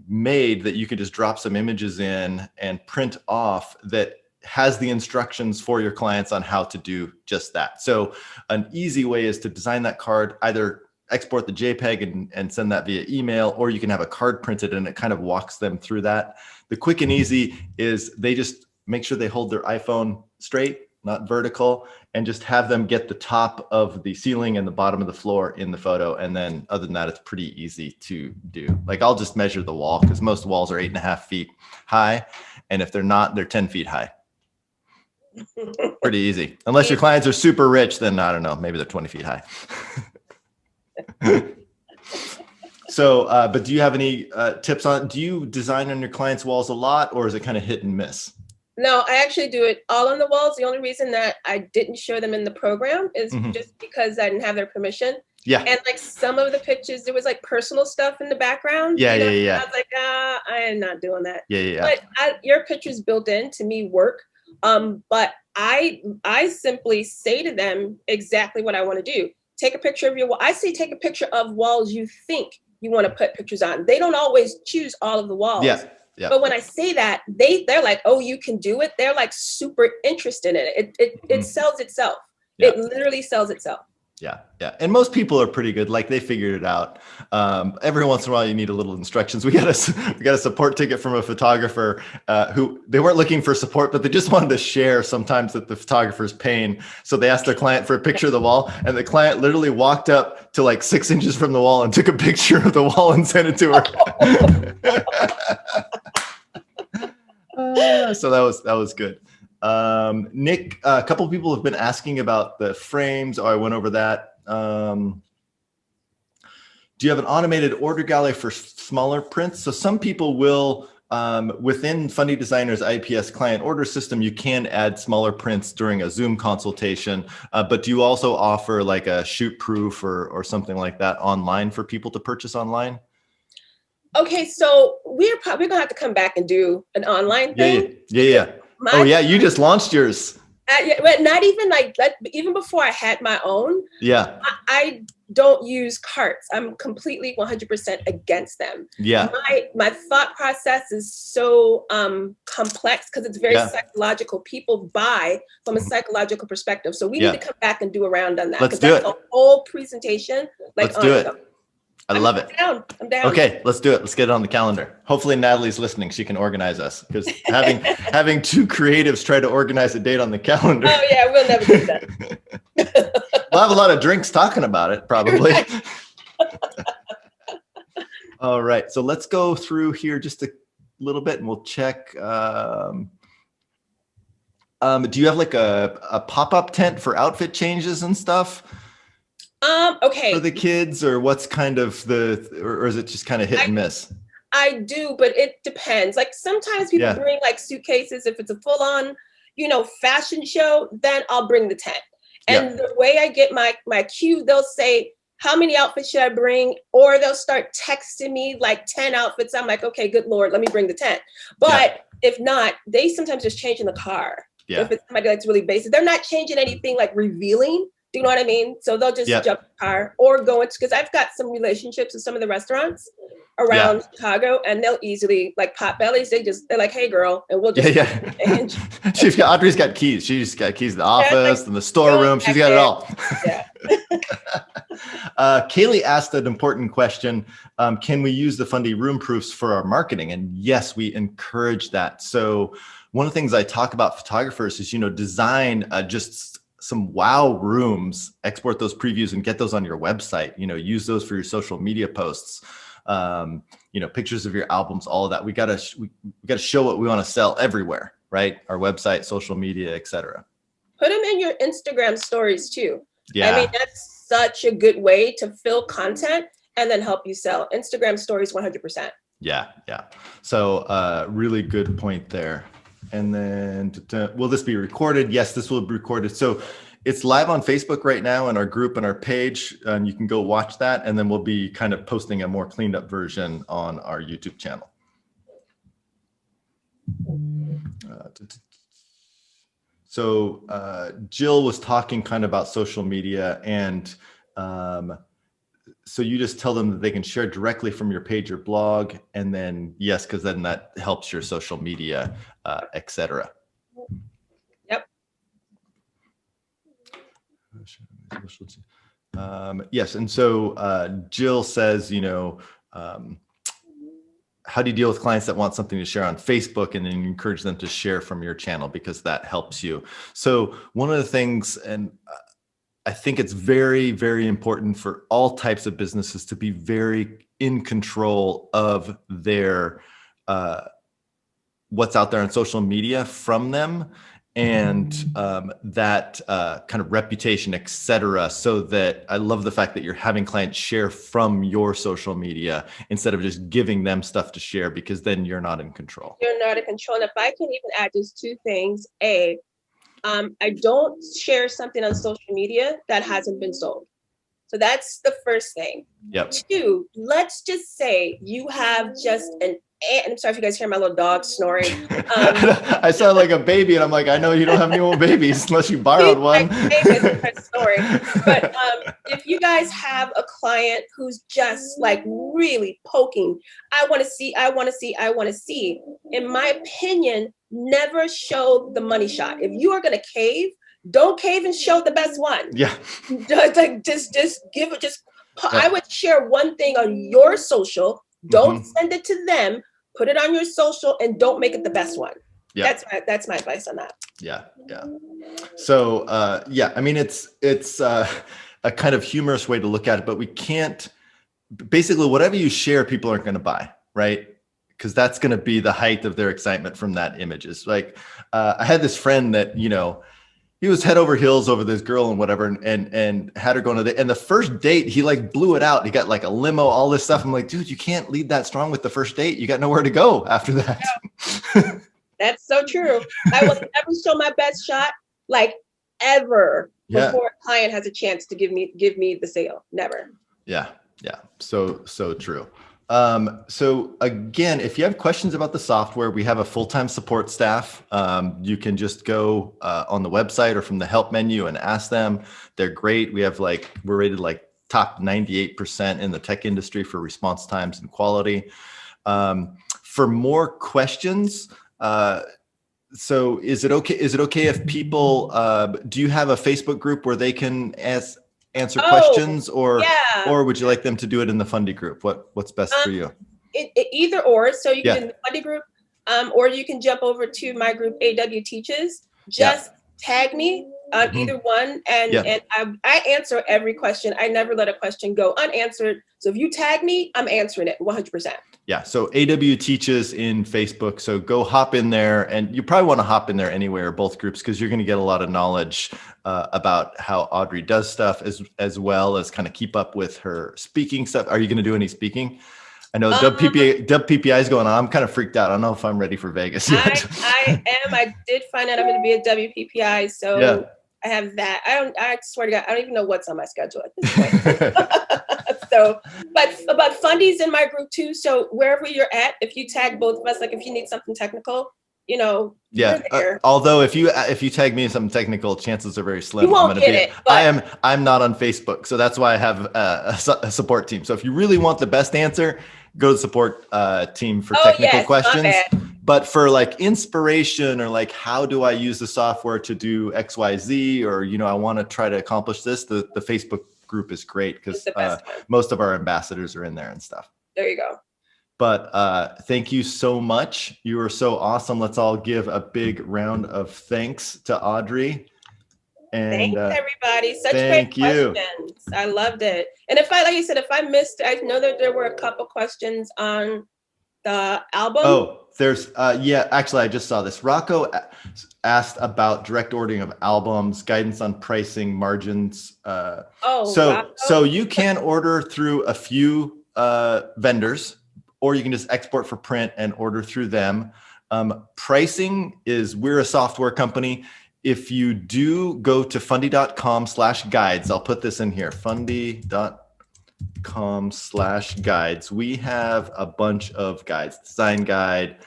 [SPEAKER 2] made that you can just drop some images in and print off that has the instructions for your clients on how to do just that. So an easy way is to design that card, either export the JPEG and send that via email, or you can have a card printed and it kind of walks them through that. The quick and easy is they just make sure they hold their iPhone straight, not vertical, and just have them get the top of the ceiling and the bottom of the floor in the photo. And then other than that, it's pretty easy to do. Like I'll just measure the wall because most walls are 8.5 feet high. And if they're not, they're 10 feet high. Pretty easy. Unless your clients are super rich, then I don't know, maybe they're 20 feet high. So, but do you have any tips on, do you design on your clients' walls a lot, or is it kind of hit and miss?
[SPEAKER 1] No, I actually do it all on the walls. The only reason that I didn't show them in the program is just because I didn't have their permission.
[SPEAKER 2] Yeah.
[SPEAKER 1] And like some of the pictures, there was like personal stuff in the background.
[SPEAKER 2] Yeah,
[SPEAKER 1] you know?
[SPEAKER 2] yeah.
[SPEAKER 1] I was like, I am not doing that.
[SPEAKER 2] Yeah.
[SPEAKER 1] But your pictures built in to me work. But I simply say to them exactly what I want to do. Take a picture of your wall. I say take a picture of walls you think you want to put pictures on. They don't always choose all of the walls.
[SPEAKER 2] Yeah. Yeah.
[SPEAKER 1] But when I say that, they're like, oh, you can do it. They're like super interested in it. It sells itself.
[SPEAKER 2] Yeah.
[SPEAKER 1] It literally sells itself.
[SPEAKER 2] Yeah. And most people are pretty good. Like they figured it out. Every once in a while, you need a little instructions. We got a support ticket from a photographer who they weren't looking for support, but they just wanted to share sometimes that the photographer's pain. So they asked their client for a picture of the wall, and the client literally walked up to like 6 inches from the wall and took a picture of the wall and sent it to her. So that was good. Nick, a couple of people have been asking about the frames. Oh, I went over that. Do you have an automated order gallery for smaller prints? So some people will, within Fundy Designer's IPS client order system, you can add smaller prints during a Zoom consultation. But do you also offer like a shoot proof or something like that online for people to purchase online?
[SPEAKER 1] Okay, so we're probably gonna have to come back and do an online thing.
[SPEAKER 2] Yeah. You just launched yours.
[SPEAKER 1] But not even like that. Even before I had my own.
[SPEAKER 2] Yeah.
[SPEAKER 1] I don't use carts. I'm completely 100% against them.
[SPEAKER 2] Yeah.
[SPEAKER 1] My thought process is so complex because it's very psychological. People buy from a psychological perspective. So we need to come back and do a round on that.
[SPEAKER 2] Let's do it.
[SPEAKER 1] A whole presentation.
[SPEAKER 2] Let's do it. I love it.
[SPEAKER 1] I'm down.
[SPEAKER 2] Okay, let's do it. Let's get it on the calendar. Hopefully Natalie's listening. She can organize us, because having two creatives try to organize a date on the calendar.
[SPEAKER 1] Oh yeah, we'll never do that.
[SPEAKER 2] We'll have a lot of drinks talking about it, probably. All right, so let's go through here just a little bit and we'll check. Do you have like a pop-up tent for outfit changes and stuff?
[SPEAKER 1] Okay.
[SPEAKER 2] For the kids, or what's kind of or is it just kind of hit and miss?
[SPEAKER 1] I do, but it depends. Like sometimes people bring like suitcases. If it's a full-on, fashion show, then I'll bring the tent. And the way I get my cue, they'll say, how many outfits should I bring? Or they'll start texting me like 10 outfits. I'm like, okay, good Lord, let me bring the tent. But if not, they sometimes just change in the car.
[SPEAKER 2] Yeah.
[SPEAKER 1] If it's somebody that's really basic, they're not changing anything like revealing. Do you know what I mean? So they'll just jump in the car or go into, because I've got some relationships with some of the restaurants around Chicago, and they'll easily, like Potbellies, they're like, hey girl, and we'll just change.
[SPEAKER 2] Audrey's got keys. She's got keys to the office and the storeroom. She's got it all.
[SPEAKER 1] Yeah.
[SPEAKER 2] Kaylee asked an important question. Can we use the Fundy room proofs for our marketing? And yes, we encourage that. So one of the things I talk about photographers is, design just some wow rooms, export those previews and get those on your website, use those for your social media posts. pictures of your albums, all of that. We gotta show what we want to sell everywhere, right? Our website, social media, etc.
[SPEAKER 1] Put them in your Instagram stories too.
[SPEAKER 2] Yeah.
[SPEAKER 1] I mean, that's such a good way to fill content and then help you sell. Instagram stories, 100%.
[SPEAKER 2] Yeah. So really good point there. And then will this be recorded? Yes, this will be recorded. So it's live on Facebook right now in our group and our page, and you can go watch that. And then we'll be kind of posting a more cleaned up version on our YouTube channel. So Jill was talking kind of about social media, and so you just tell them that they can share directly from your page or blog, and then yes, because then that helps your social media, etc.
[SPEAKER 1] Yep.
[SPEAKER 2] Yes, and so Jill says, how do you deal with clients that want something to share on Facebook, and then you encourage them to share from your channel because that helps you? So one of the things, and I think it's very, very important for all types of businesses to be very in control of their what's out there on social media from them, and that kind of reputation, etc. So that I love the fact that you're having clients share from your social media instead of just giving them stuff to share, because then you're not in control.
[SPEAKER 1] You're not in control. And if I can even add just two things, I don't share something on social media that hasn't been sold. So that's the first thing.
[SPEAKER 2] Yep.
[SPEAKER 1] Two, let's just say you have just I'm sorry if you guys hear my little dog snoring.
[SPEAKER 2] I sound like a baby, and I'm like, I know you don't have any more babies unless you borrowed one.
[SPEAKER 1] But if you guys have a client who's just like really poking, I want to see. In my opinion, never show the money shot. If you are going to cave, don't cave and show the best one.
[SPEAKER 2] Yeah.
[SPEAKER 1] Just give it. I would share one thing on your social. Don't send it to them. Put it on your social, and don't make it the best one. Yeah. That's my advice on that.
[SPEAKER 2] Yeah. So I mean, it's a kind of humorous way to look at it, but we can't. Basically, whatever you share, people aren't going to buy, right? Because that's going to be the height of their excitement from that image. It's like I had this friend that he was head over heels over this girl and whatever, and had her going to and the first date, he like blew it out. He got like a limo, all this stuff. I'm like, dude, you can't lead that strong with the first date. You got nowhere to go after that.
[SPEAKER 1] Yeah. That's so true. I will never show my best shot, like ever, before a client has a chance to give me the sale. Never.
[SPEAKER 2] Yeah. So true. So again, if you have questions about the software, we have a full-time support staff. You can just go on the website or from the help menu and ask them. They're great. We're rated like top 98% in the tech industry for response times and quality. For more questions, so is it okay if people, do you have a Facebook group where they can answer questions, or would you like them to do it in the Fundy group? What's best for you?
[SPEAKER 1] Either or. So you can do the Fundy group, or you can jump over to my group, AW Teaches. Just tag me on either one, and I answer every question. I never let a question go unanswered. So if you tag me, I'm answering it 100%. Yeah.
[SPEAKER 2] So AW Teaches in Facebook. So go hop in there, and you probably want to hop in there anywhere, both groups, because you're going to get a lot of knowledge about how Audrey does stuff, as well as kind of keep up with her speaking stuff. Are you going to do any speaking? I know Dub PPI is going on. I'm kind of freaked out. I don't know if I'm ready for Vegas yet.
[SPEAKER 1] I am. I did find out I'm going to be at WPPI. So I have that. I swear to God, I don't even know what's on my schedule at this point. But Fundy's in my group too. So wherever you're at, if you tag both of us, like if you need something technical, you're there.
[SPEAKER 2] Although if you tag me in something technical, chances are very slim.
[SPEAKER 1] You won't get it.
[SPEAKER 2] I'm not on Facebook, so that's why I have a support team. So if you really want the best answer, go to the support team for technical questions. But for like inspiration, or like how do I use the software to do XYZ, or I want to try to accomplish this, the Facebook group is great, because most of our ambassadors are in there and stuff.
[SPEAKER 1] There you go.
[SPEAKER 2] But thank you so much. You are so awesome. Let's all give a big round of thanks to Audrey. And
[SPEAKER 1] thanks, everybody. Such
[SPEAKER 2] thank
[SPEAKER 1] great
[SPEAKER 2] you.
[SPEAKER 1] questions. I loved it. And if I, like you said, if I missed, I know that there were a couple questions on the album.
[SPEAKER 2] Oh, there's, yeah, actually, I just saw this. Rocco asked about direct ordering of albums, guidance on pricing, margins. So you can order through a few vendors, or you can just export for print and order through them. Pricing is, we're a software company. If you do go to fundy.com/guides, I'll put this in here, fundy.com/guides. We have a bunch of guides, design guide,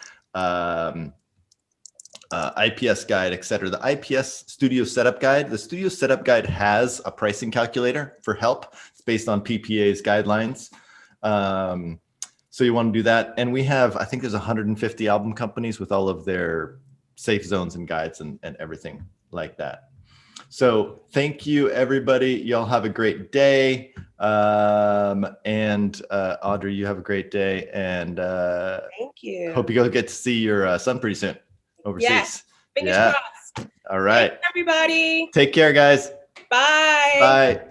[SPEAKER 2] IPS guide, etc. The IPS studio setup guide, the studio setup guide has a pricing calculator for help. It's based on PPA's guidelines. So you want to do that. And we have, I think there's 150 album companies with all of their safe zones and guides and everything like that. So thank you, everybody. Y'all have a great day. And Audrey, you have a great day. And
[SPEAKER 1] thank you.
[SPEAKER 2] Hope you go get to see your son pretty soon overseas.
[SPEAKER 1] Yes. Fingers crossed.
[SPEAKER 2] All right.
[SPEAKER 1] Thanks, everybody.
[SPEAKER 2] Take care, guys.
[SPEAKER 1] Bye.
[SPEAKER 2] Bye.